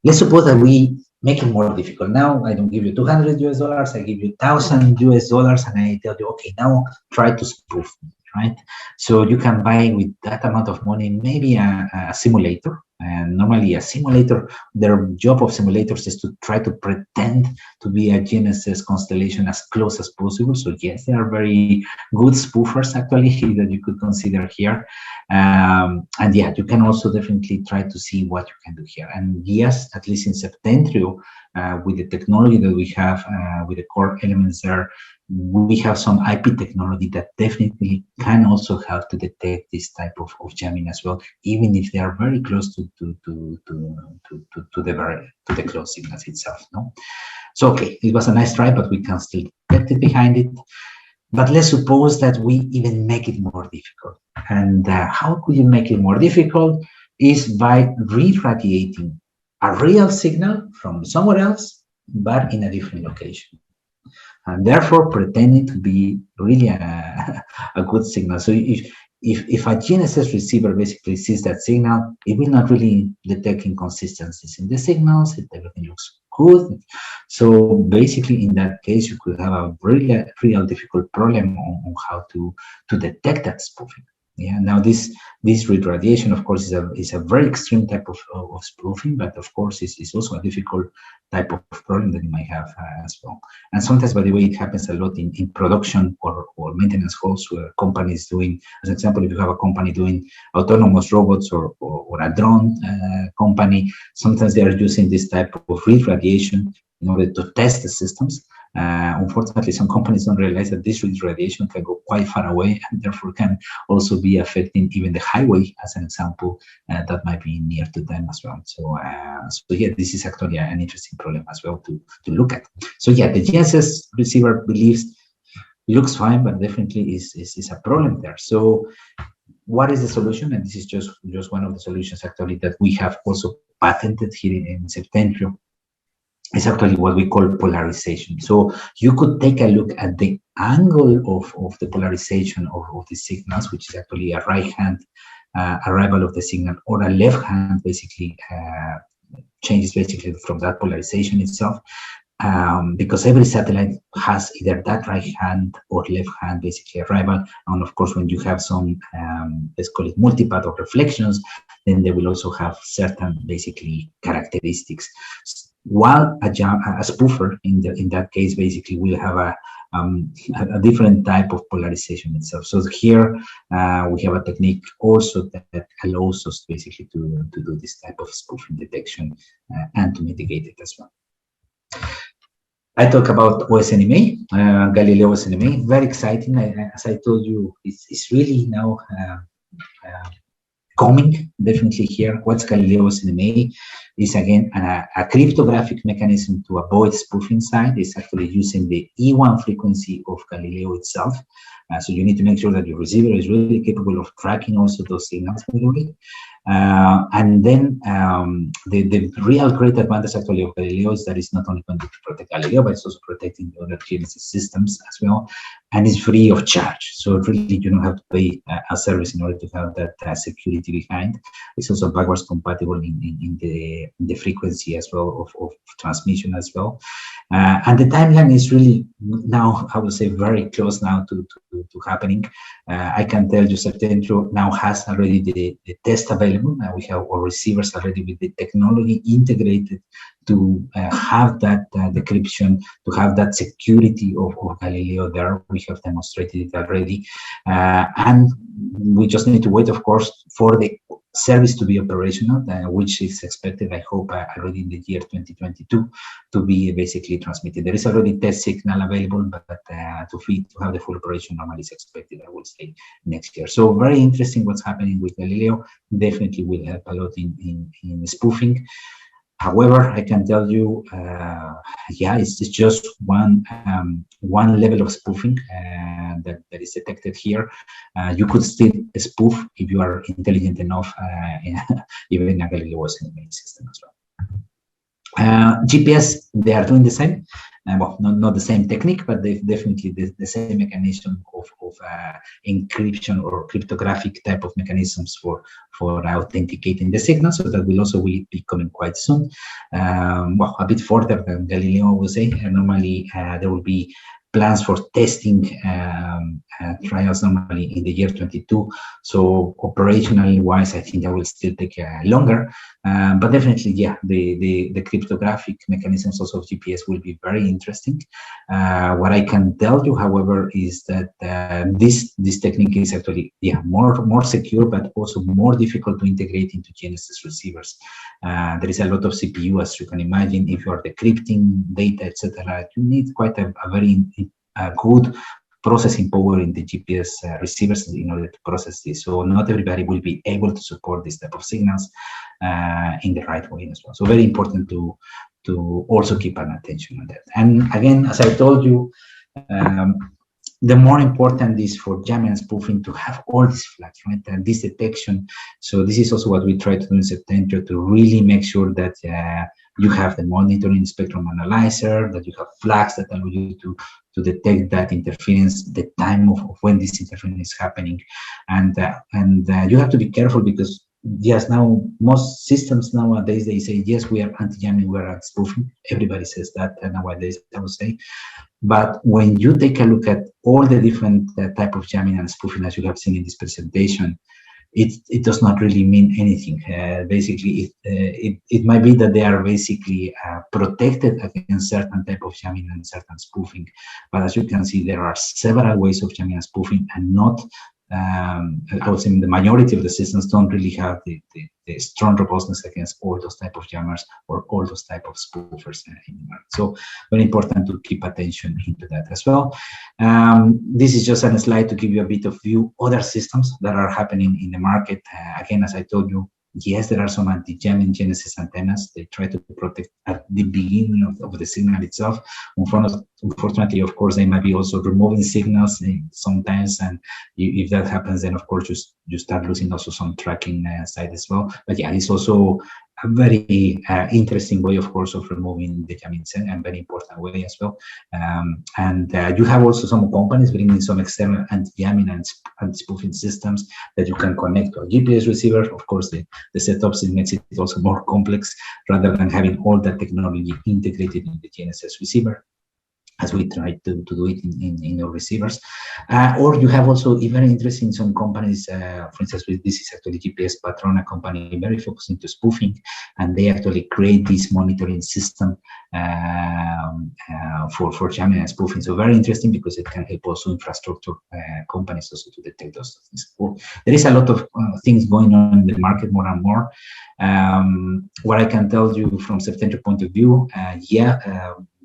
Let's suppose that we make it more difficult. Now I don't give you $200, I give you $1,000, and I tell you, okay, now try to spoof me, right? So you can buy with that amount of money maybe a simulator. And normally a simulator, their job of simulators is to try to pretend to be a GNSS constellation as close as possible. So yes, they are very good spoofers actually that you could consider here. And yeah, you can also definitely try to see what you can do here. And yes, at least in Septentrio, with the technology that we have, with the core elements there, we have some IP technology that definitely can also help to detect this type of jamming as well, even if they are very close to the close signals itself. No, so okay, it was a nice try, but we can still detect it behind it. But let's suppose that we even make it more difficult. And how could you make it more difficult? Is by re-radiating a real signal from somewhere else, but in a different location, and therefore pretending to be really a good signal. So if a GNSS receiver basically sees that signal, it will not really detect inconsistencies in the signals. Everything looks good. So basically, in that case, you could have a real difficult problem on how to detect that spoofing. Yeah. Now this radiation, of course, is a very extreme type of spoofing, but of course, it's also a difficult type of problem that you might have as well. And sometimes, by the way, it happens a lot in production or maintenance halls where companies doing, as an example, if you have a company doing autonomous robots or a drone company, sometimes they are using this type of radiation in order to test the systems. Unfortunately, some companies don't realize that this radiation can go quite far away and therefore can also be affecting even the highway, as an example, that might be near to them as well. So yeah, this is actually an interesting problem as well to look at. So yeah, the GNSS receiver looks fine, but definitely is a problem there. So what is the solution? And this is just one of the solutions actually that we have also patented here in Septentrio. It's actually what we call polarization. So you could take a look at the angle of the polarization of the signals, which is actually a right hand arrival of the signal, or a left hand basically changes basically from that polarization itself. Because every satellite has either that right hand or left hand basically arrival. And of course, when you have some, let's call it multipath or reflections, then they will also have certain basically characteristics. While a spoofer in that case basically will have a different type of polarization itself. So here we have a technique also that allows us basically to do this type of spoofing detection and to mitigate it as well. I talk about OSNMA, Galileo OSNMA, very exciting. As I told you, it's really now coming definitely here. What's Galileo CNMA is again a cryptographic mechanism to avoid spoofing side. It's actually using the E1 frequency of Galileo itself. So you need to make sure that your receiver is really capable of tracking also those signals, by the way. And then the real great advantage actually of Galileo is that it's not only going to protect Galileo, but it's also protecting the other GNSS systems as well, and it's free of charge. So really, you don't have to pay a service in order to have that security behind. It's also backwards compatible in the frequency as well of transmission as well. And the timeline is really now, I would say, very close now to happening. I can tell you Septentrio now has already the test available. We have our receivers already with the technology integrated to have that decryption, to have that security of Galileo there. We have demonstrated it already. And we just need to wait, of course, for the service to be operational, which is expected, I hope, already in the year 2022 to be basically transmitted. There is already test signal available, but to have the full operation normally is expected, I would say, next year. So very interesting what's happening with Galileo. Definitely will help a lot in spoofing. However, I can tell you, yeah, it's just one level of spoofing that is detected here. You could still spoof if you are intelligent enough, even in a Galileo CNMA system as well. GPS, they are doing the same. Well, not the same technique, but they definitely the same mechanism of encryption or cryptographic type of mechanisms for authenticating the signal. So that will also be coming quite soon. Well, a bit further than Galileo, I would say. Normally, there will be plans for testing trials normally in the year 22. So operationally wise, I think that will still take longer. But definitely, yeah, the cryptographic mechanisms also of GPS will be very interesting. What I can tell you, however, is that this technique is actually, yeah, more secure, but also more difficult to integrate into GNSS receivers. There is a lot of CPU, as you can imagine. If you are decrypting data, etc., you need quite a very good processing power in the GPS receivers in order to process this. So not everybody will be able to support this type of signals in the right way as well. So very important to also keep an attention on that. And again, as I told you, the more important is for jamming and spoofing to have all these flags, right? And this detection. So this is also what we try to do in Septentrio, to really make sure that you have the monitoring spectrum analyzer, that you have flags that allow you to detect that interference, the time of when this interference is happening. And you have to be careful because, yes, now most systems nowadays, they say, yes, we are anti-jamming, we are anti-spoofing. Everybody says that nowadays, I would say. But when you take a look at all the different type of jamming and spoofing, as you have seen in this presentation, it does not really mean anything. Basically, it might be that they are basically protected against certain type of jamming and certain spoofing. But as you can see, there are several ways of jamming and spoofing, and not, I would say, the majority of the systems don't really have the strong robustness against all those type of jammers or all those type of spoofers anymore. So very important to keep attention into that as well. This is just a slide to give you a bit of view other systems that are happening in the market. Again, as I told you, yes, there are some anti-jamming GNSS antennas. They try to protect at the beginning of the signal itself. Unfortunately, of course, they might be also removing signals sometimes, and if that happens, then of course you start losing also some tracking side as well. But yeah, it's also a very interesting way, of course, of removing the jamming, and very important way as well. And you have also some companies bringing some external anti-jamming and anti-spoofing systems that you can connect to a GPS receiver. Of course, the setups, it makes it also more complex rather than having all that technology integrated in the GNSS receiver, as we try to do it in our receivers. Or you have also very interesting some companies, for instance, this is actually GPS Patron, a company very focused into spoofing, and they actually create this monitoring system for jamming and spoofing. So very interesting because it can help also infrastructure companies also to detect those things. So there is a lot of things going on in the market more and more. What I can tell you from Septentrio point of view,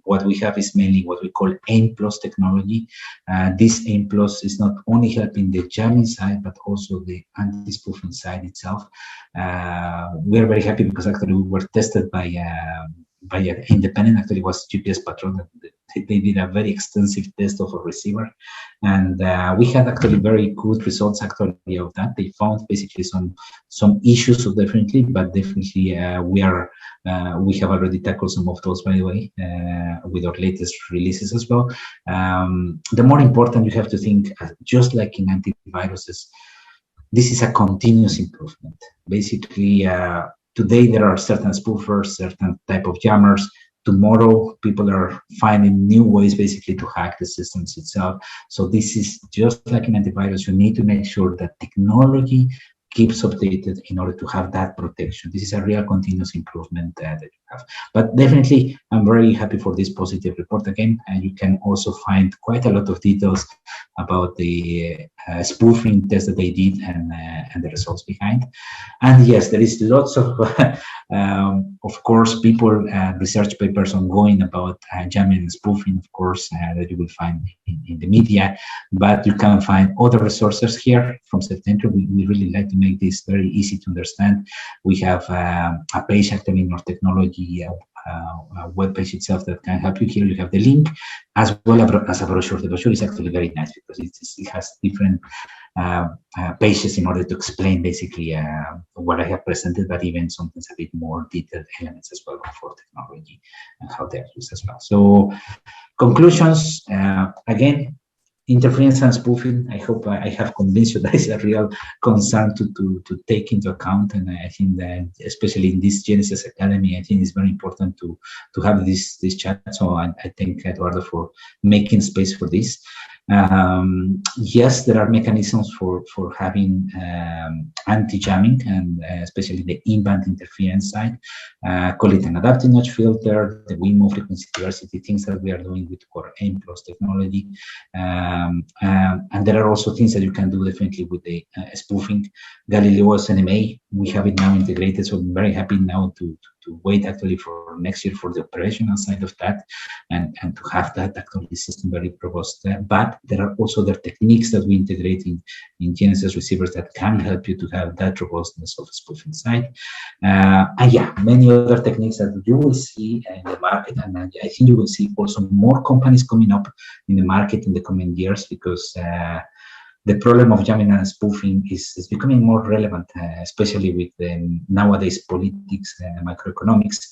what we have is mainly what we call AIM Plus technology. This AIM Plus is not only helping the jamming side, but also the anti-spoofing side itself. We are very happy because actually we were tested by an independent, actually was GPS Patrol. They did a very extensive test of a receiver, and we had actually very good results actually of that. They found basically some issues, so definitely, but definitely we have already tackled some of those, by the way, with our latest releases as well. The more important, you have to think, just like in antiviruses, this is a continuous improvement. Basically, today there are certain spoofers, certain type of jammers. Tomorrow, people are finding new ways basically to hack the systems itself. So this is just like an antivirus. You need to make sure that technology keeps updated in order to have that protection. This is a real continuous improvement that you have. But definitely, I'm very happy for this positive report again. And you can also find quite a lot of details about the spoofing test that they did and the results behind. And yes, there is lots of course, people, research papers ongoing about jamming and spoofing, of course, that you will find in the media. But you can find other resources here from Septentrio. We really like to make this very easy to understand. We have a page actually in our technology web page itself that can help you. Here you have the link as well as a brochure. The brochure is actually very nice because it has different pages in order to explain basically what I have presented, but even sometimes a bit more detailed elements as well for technology and how they're used as well. So conclusions, again, interference and spoofing, I hope I have convinced you that is a real concern to take into account. And I think that especially in this GNSS Academy, I think it's very important to have this chat. So I thank Eduardo for making space for this. Yes, there are mechanisms for having anti-jamming, and especially the in-band interference side. Call it an adaptive notch filter, the WIMO frequency diversity, things that we are doing with our AIM Plus technology. And there are also things that you can do definitely with the spoofing. Galileo's NMA, we have it now integrated, so I'm very happy now to wait actually for next year for the operational side of that and to have that actually system very robust there. But there are also the techniques that we integrate in GNSS receivers that can help you to have that robustness of spoofing side. And yeah, many other techniques that you will see in the market, and I think you will see also more companies coming up in the market in the coming years, because the problem of jamming and spoofing is becoming more relevant, especially with nowadays politics, macroeconomics.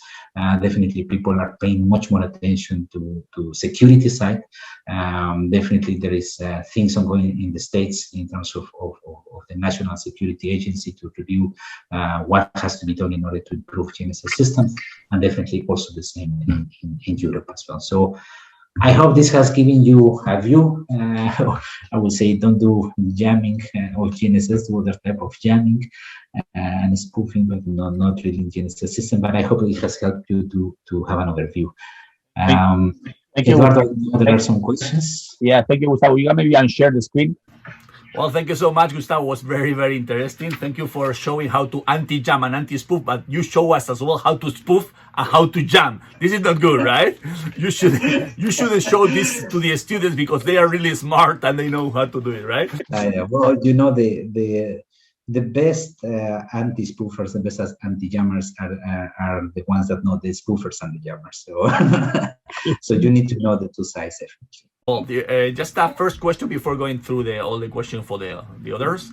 Definitely people are paying much more attention to security side. Definitely there is things ongoing in the States in terms of the National Security Agency to review what has to be done in order to improve GNSS systems, and definitely also the same in Europe as well. So I hope this has given you a view. I would say don't do jamming or GNSS, do other type of jamming and spoofing, but not really in GNSS system. But I hope it has helped you to have an overview. Thank you. Eduardo, there are some questions. Yeah, thank you, Gustavo. You can maybe unshare the screen. Well, thank you so much, Gustavo. It was very, very interesting. Thank you for showing how to anti-jam and anti-spoof, but you show us as well how to spoof and how to jam. This is not good, right? You shouldn't show this to the students because they are really smart and they know how to do it, right? Well, you know, the best anti-spoofers, the best anti-jammers are the ones that know the spoofers and the jammers. So, so you need to know the two sides, definitely. Well, just a first question before going through all the questions for the others.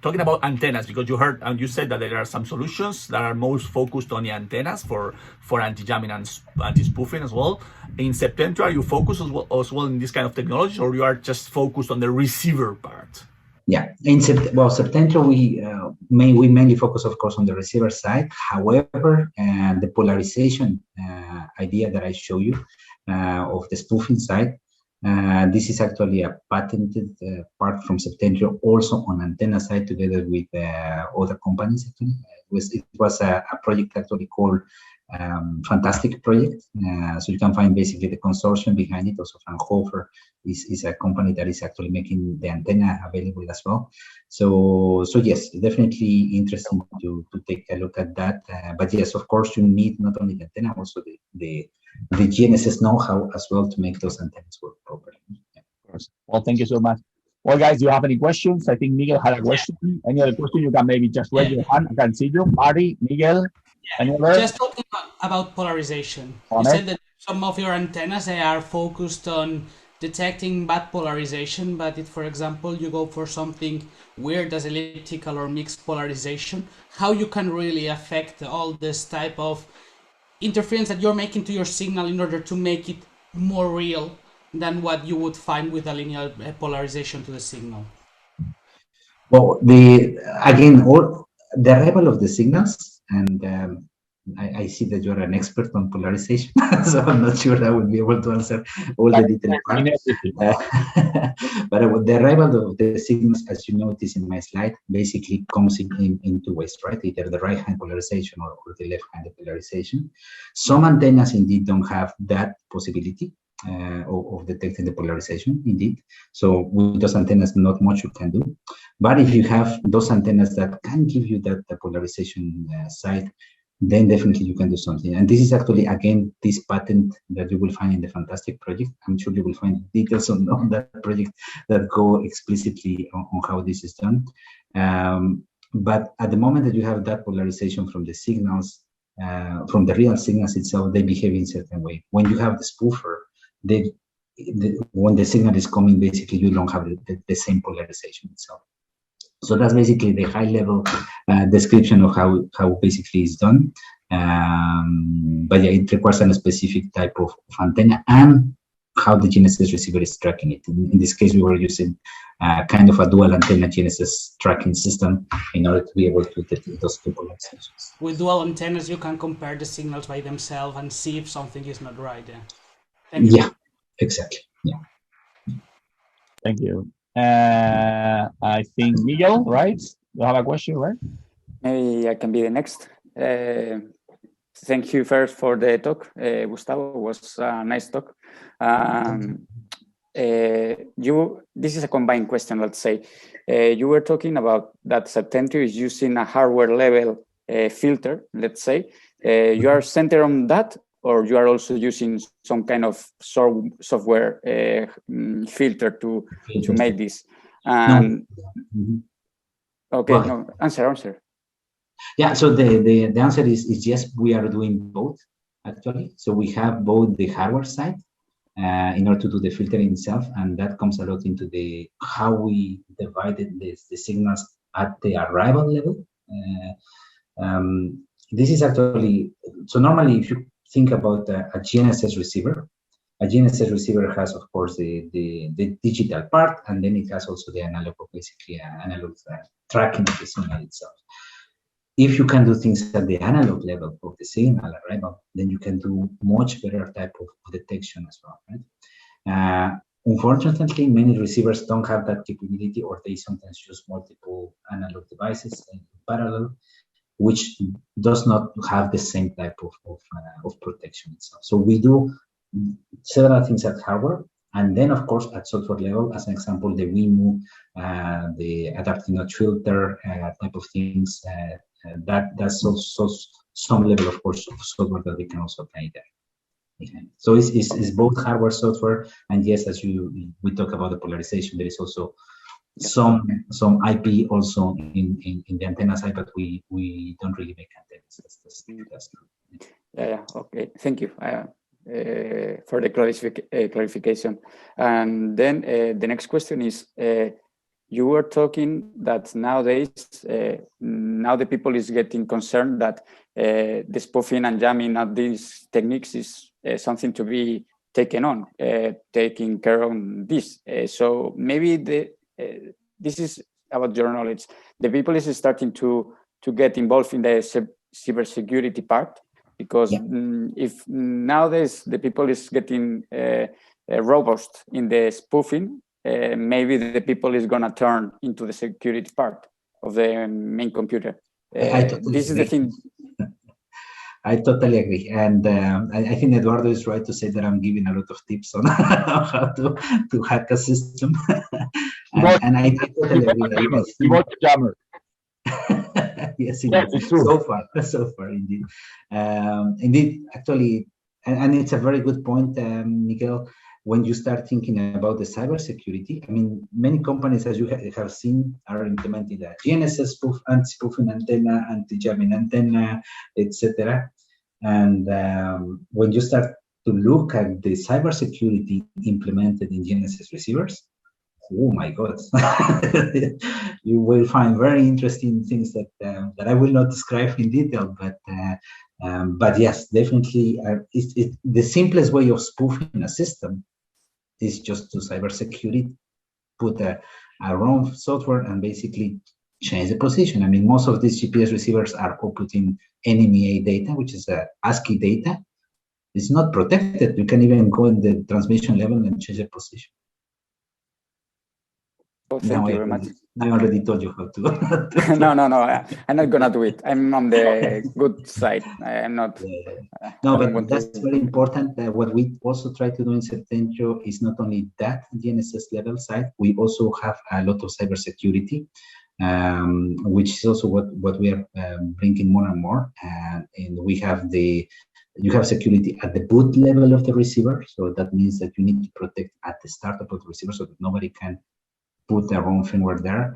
Talking about antennas, because you heard and you said that there are some solutions that are most focused on the antennas for anti-jamming and anti-spoofing as well. In Septentrio, are you focused as well in this kind of technology, or you are just focused on the receiver part? Yeah, in Septentrio, we mainly focus, of course, on the receiver side. However, the polarization idea that I show you of the spoofing side, this is actually a patented part from Septentrio, also on antenna side, together with other companies. Actually, it was a project actually called fantastic project. So you can find basically the consortium behind it. Also, Fraunhofer is a company that is actually making the antenna available as well. So yes, definitely interesting to take a look at that. But yes, of course, you need not only the antenna, also the the GNSS know-how as well to make those antennas work properly. Yeah. Of course. Well, thank you so much. Well, guys, do you have any questions? I think Miguel had a question. Any other question? You can maybe just raise your hand. I can see you. Marty, Miguel, any other? Just talking about polarization. You said that some of your antennas, they are focused on detecting bad polarization, but if, for example, you go for something weird as elliptical or mixed polarization, how you can really affect all this type of interference that you're making to your signal in order to make it more real than what you would find with a linear polarization to the signal? Well, again, all the arrival of the signals, and I see that you're an expert on polarization, so I'm not sure I will be able to answer all the detailed parts. But the arrival of the signals, as you notice in my slide, basically comes in two ways, right? Either the right-hand polarization or the left-handed polarization. Some antennas indeed don't have that possibility of detecting the polarization, indeed. So with those antennas, not much you can do. But if you have those antennas that can give you that polarization side, then definitely you can do something. And this is actually, again, this patent that you will find in the fantastic project. I'm sure you will find details on that project that go explicitly on how this is done. But at the moment that you have that polarization from the signals, from the real signals itself, they behave in a certain way. When you have the spoofer, when the signal is coming, basically you don't have the same polarization itself. So that's basically the high-level description of how basically it's done. But yeah, it requires a specific type of antenna and how the GNSS receiver is tracking it. In this case, we were using kind of a dual antenna GNSS tracking system in order to be able to detect those two polarizations. With dual antennas, you can compare the signals by themselves and see if something is not right. Yeah. Thank you. Yeah, exactly. Yeah. Thank you. I think Miguel, right? You have a question, right? Maybe I can be the next. Thank you first for the talk, Gustavo. It was a nice talk. This is a combined question, let's say. You were talking about that Septentrio is using a hardware level filter, let's say. You are centered on that, or you are also using some kind of software filter to make this? And okay, no, answer. Yeah, so the answer is yes, we are doing both, actually. So we have both the hardware side in order to do the filtering itself, and that comes a lot into how we divided the signals at the arrival level. This is actually, so normally if you think about a GNSS receiver, a GNSS receiver has, of course, the digital part, and then it has also the analog, basically analog tracking of the signal itself. If you can do things at the analog level of the signal arrival, then you can do much better type of detection as well, right? Unfortunately, many receivers don't have that capability, or they sometimes use multiple analog devices in parallel, which does not have the same type of protection itself. So we do several things at hardware, and then of course at software level, as an example, the WIMU, the adaptive notch filter type of things, that's also some level, of course, of software that we can also apply there. Okay. So it's both hardware, software, and yes, as we talk about the polarization, there is also some IP also in the antenna side, but we don't really make antennas. That's yeah, okay, thank you for the clarification. And then the next question is, you were talking that nowadays, now the people is getting concerned that the spoofing and jamming of these techniques is something to be taken on, taking care of this. So maybe this is about your knowledge. The people is starting to get involved in the cybersecurity part, because if nowadays the people is getting robust in the spoofing, maybe the people is going to turn into the security part of the main computer. This is the thing. I totally agree, and I think Eduardo is right to say that I'm giving a lot of tips on how to hack a system, and I totally agree. You got the jammer. Yes, indeed. So far, indeed. Indeed, actually, and it's a very good point, Miguel. When you start thinking about the cybersecurity, I mean, many companies, as you have seen, are implementing the GNSS anti-spoofing antenna, anti-jamming antenna, etc. And when you start to look at the cybersecurity implemented in GNSS receivers, oh my God, you will find very interesting things that that I will not describe in detail, but yes, definitely, the simplest way of spoofing a system is just to cybersecurity, put a wrong software and basically change the position. I mean, most of these GPS receivers are outputting NMEA data, which is ASCII data. It's not protected. You can even go in the transmission level and change the position. Oh, thank you very much. I already told you how to. No, I'm not gonna do it. I'm on the good side. I'm not. No, but that's very important. What we also try to do in Septentrio is not only that GNSS level side, we also have a lot of cybersecurity, which is also what we are bringing more and more. And we have you have security at the boot level of the receiver. So that means that you need to protect at the startup of the receiver so that nobody can put their own firmware there.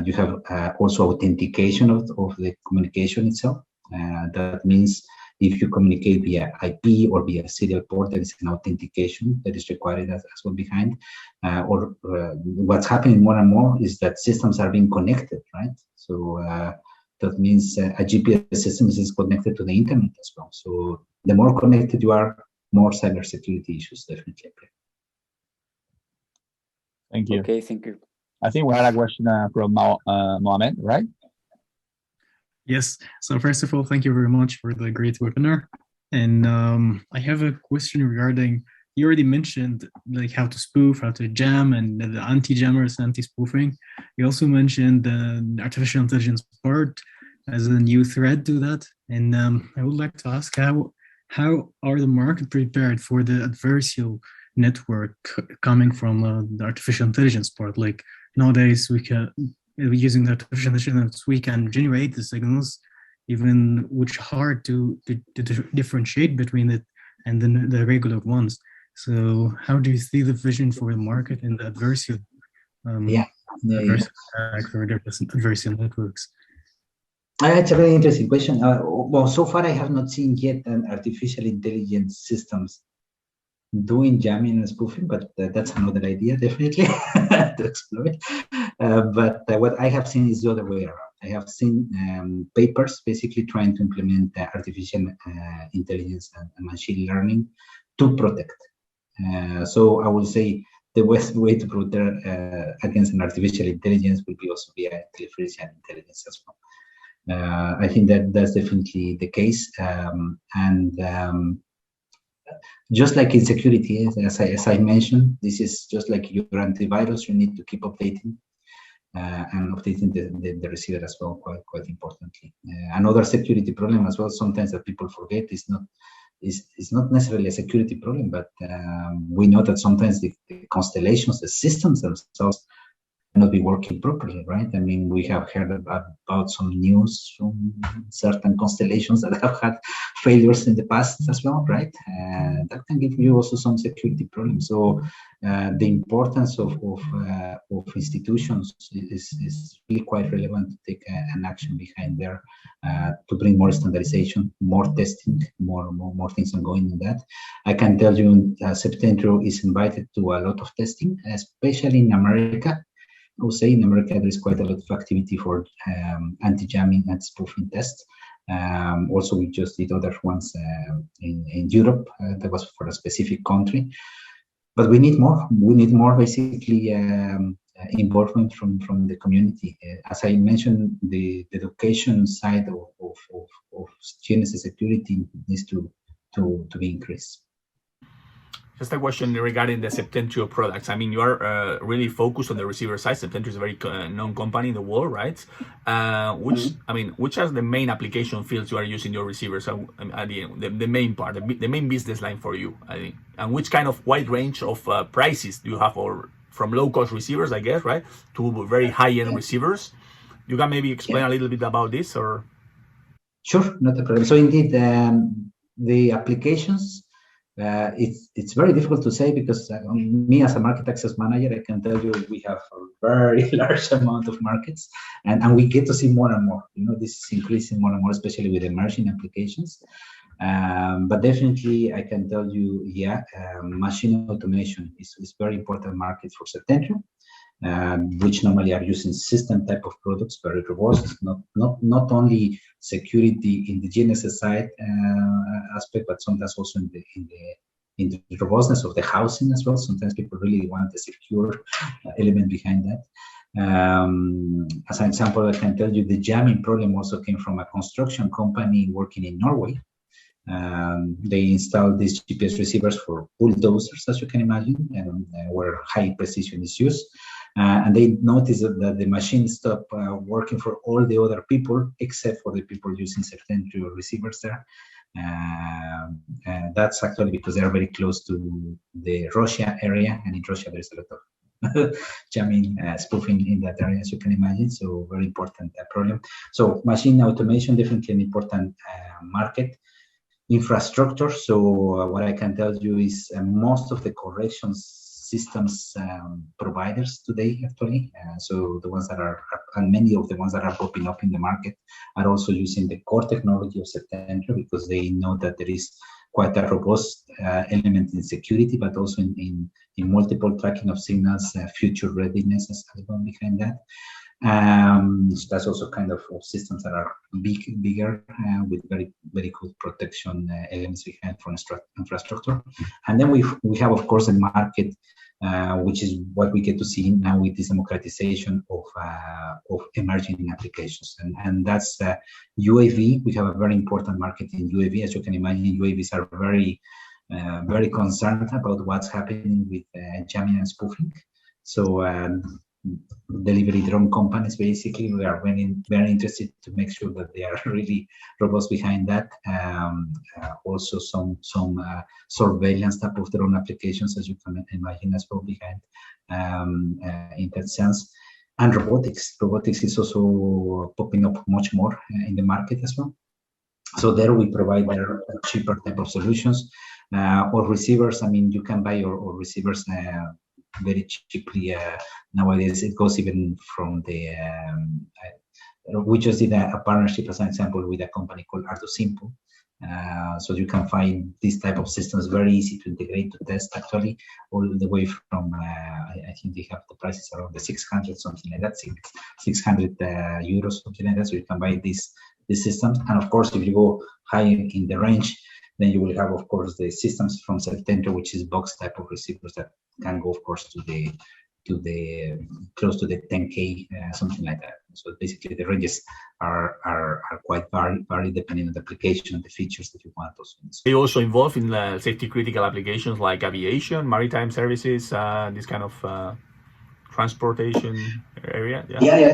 You have also authentication of the communication itself. That means if you communicate via IP or via serial port, there is an authentication that is required as well behind. What's happening more and more is that systems are being connected, right? So that means a GPS system is connected to the internet as well. So the more connected you are, more cybersecurity issues definitely appear. Thank you. Okay, thank you. I think we had a question from Mohamed, right? Yes. So first of all, thank you very much for the great webinar. And I have a question regarding, you already mentioned like how to spoof, how to jam, and the anti-jammers, anti-spoofing. You also mentioned the artificial intelligence part as a new thread to that. And I would like to ask how are the market prepared for the adversarial network coming from the artificial intelligence part? Like nowadays we can, using the artificial intelligence, we can generate the signals, even which hard to differentiate between it and the regular ones. So how do you see the vision for the market in the adversarial adversarial networks? It's a very interesting question. Well, so far I have not seen yet an artificial intelligence systems doing jamming and spoofing, but that's another idea definitely to explore. But what I have seen is the other way around. I have seen papers basically trying to implement artificial intelligence and machine learning to protect. So I will say the best way to protect against an artificial intelligence will be also via artificial intelligence as well. I think that's definitely the case. Just like in security, as I mentioned, this is just like your antivirus. You need to keep updating and updating the receiver as well, quite importantly. Another security problem as well, sometimes that people forget, is not necessarily a security problem, but we know that sometimes the constellations, the systems themselves, not be working properly, right? I mean, we have heard about some news from certain constellations that have had failures in the past as well, right? That can give you also some security problems. So the importance of institutions is really quite relevant to take an action behind there to bring more standardization, more testing, more things ongoing in that. I can tell you Septentrio is invited to a lot of testing, especially in America. I would say in America there is quite a lot of activity for anti-jamming and spoofing tests. Also, we just did other ones in Europe. That was for a specific country. But we need more. We need more, basically, involvement from the community. As I mentioned, the education side of GNSS security needs to be increased. Just a question regarding the Septentrio products. I mean, you are really focused on the receiver side. Septentrio is a very known company in the world, right? Which are the main application fields you are using your receivers? So, the main part, the main business line for you, I think. And which kind of wide range of prices do you have, or from low-cost receivers, I guess, right, to very high-end receivers? You can maybe explain a little bit about this, or? Sure, not a problem. So indeed, the applications, it's very difficult to say because me as a market access manager, I can tell you we have a very large amount of markets, and we get to see more and more. This is increasing more and more, especially with emerging applications. But definitely, I can tell you, machine automation is very important market for Septentrio, which normally are using system type of products, very robust, not only security in the GNSS side aspect, but sometimes also in the robustness of the housing as well. Sometimes people really want a secure element behind that. As an example, I can tell you the jamming problem also came from a construction company working in Norway. They installed these GPS receivers for bulldozers, as you can imagine, where high precision is used. And they noticed that the machine stopped working for all the other people except for the people using Septentrio receivers there. That's actually because they are very close to the Russia area, and in Russia there's a lot of jamming, spoofing in that area, as you can imagine. So very important problem. So machine automation, definitely an important market. Infrastructure. So what I can tell you is most of the corrections systems providers today, actually, so the ones that are, and many of the ones that are popping up in the market are also using the core technology of Septentrio because they know that there is quite a robust element in security, but also in multiple tracking of signals, future readiness as well behind that. So that's also kind of systems that are bigger with very good protection elements behind for infrastructure. And then we have, of course, a market which is what we get to see now with this democratization of emerging applications, and that's UAV. We have a very important market in UAV. As you can imagine, UAVs are very concerned about what's happening with jamming and spoofing. So delivery drone companies, basically, we are very interested to make sure that they are really robust behind that. Also some surveillance type of drone applications, as you can imagine, as well behind in that sense. And robotics is also popping up much more in the market as well. So there we provide their cheaper type of solutions or receivers. I mean, you can buy your receivers very cheaply nowadays. It goes even from the we just did a partnership, as an example, with a company called ArduSimple. So you can find these type of systems very easy to integrate, to test, actually, all the way from I think they have the prices around the 600, something like that, 600 euros, something like that. So you can buy these systems, and of course, if you go high in the range, then you will have, of course, the systems from Septentrio, which is box type of receivers that can go, of course, to the close to the 10K, something like that. So basically, the ranges are quite varied depending on the application and the features that you want. Also, are you also involved in safety critical applications like aviation, maritime services, this kind of transportation area? Yeah.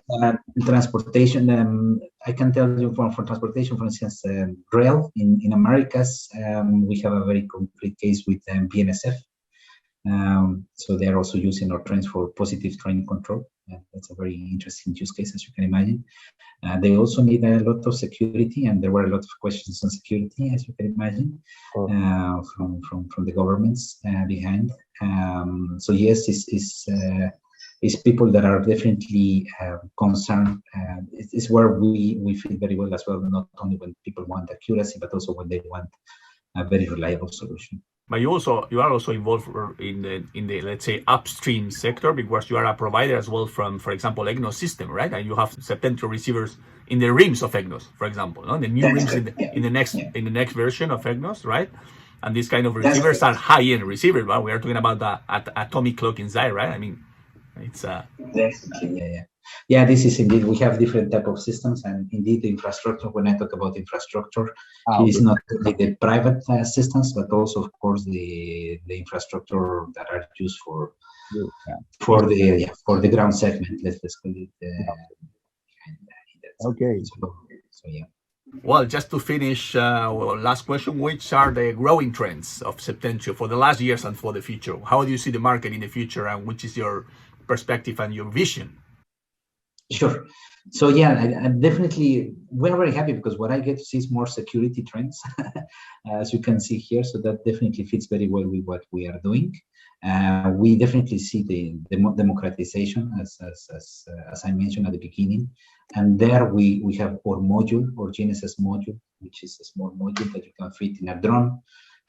Transportation. I can tell you for transportation, for instance, rail in Americas, we have a very complete case with BNSF. So they are also using our trains for positive train control. That's a very interesting use case, as you can imagine. They also need a lot of security, and there were a lot of questions on security, as you can imagine, from the governments behind. So yes, it's people that are definitely concerned. It's where we feel very well as well, not only when people want accuracy, but also when they want a very reliable solution. But you are also involved in the let's say upstream sector, because you are a provider as well from, for example, EGNOS system, right? And you have Septentrio receivers in the rims of EGNOS, for example, no? The new rims in the next version of EGNOS, right? And these kind of receivers are high-end receivers, right? We are talking about the atomic clock inside, right? I mean, it's yeah, this is indeed, we have different type of systems, and indeed the infrastructure, when I talk about infrastructure, it is not only the private systems, but also, of course, the infrastructure that are used for the ground segment. Let's call it. Okay. So yeah. Well, just to finish, last question: which are the growing trends of Septentrio for the last years and for the future? How do you see the market in the future, and which is your perspective and your vision? Sure. So yeah, I'm definitely, we're very happy because what I get to see is more security trends, as you can see here. So that definitely fits very well with what we are doing. We definitely see the democratization, as I mentioned at the beginning. And there we have our module, or GNSS module, which is a small module that you can fit in a drone.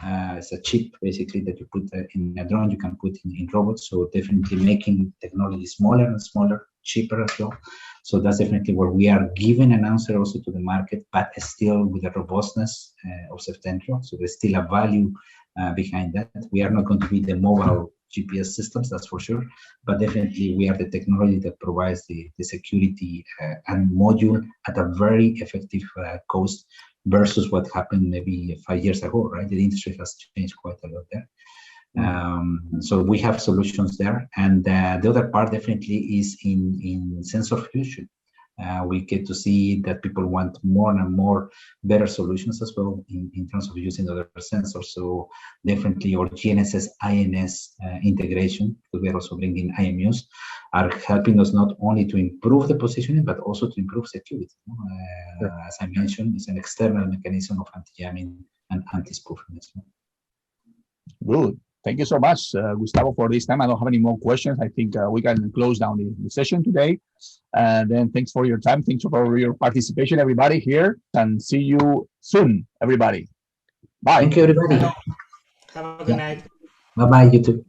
It's a chip basically that you put in a drone, you can put in robots. So definitely making technology smaller and smaller, cheaper as well. So that's definitely where we are giving an answer also to the market, but still with the robustness of Septentrio. So there's still a value behind that. We are not going to be the mobile GPS systems, that's for sure, but definitely we are the technology that provides the security and module at a very effective cost versus what happened maybe 5 years ago, right? The industry has changed quite a lot there. So we have solutions there, and the other part definitely is in sensor fusion. We get to see that people want more and more better solutions as well in terms of using other sensors. So definitely our GNSS INS integration, we are also bringing IMUs, are helping us not only to improve the positioning, but also to improve security. Sure. As I mentioned, it's an external mechanism of anti-jamming and anti-spoofing as well. Good. Thank you so much, Gustavo, for this time. I don't have any more questions. I think we can close down the session today. And then thanks for your time. Thanks for your participation, everybody here. And see you soon, everybody. Bye. Thank you, everybody. Have a good night. Bye-bye, you too.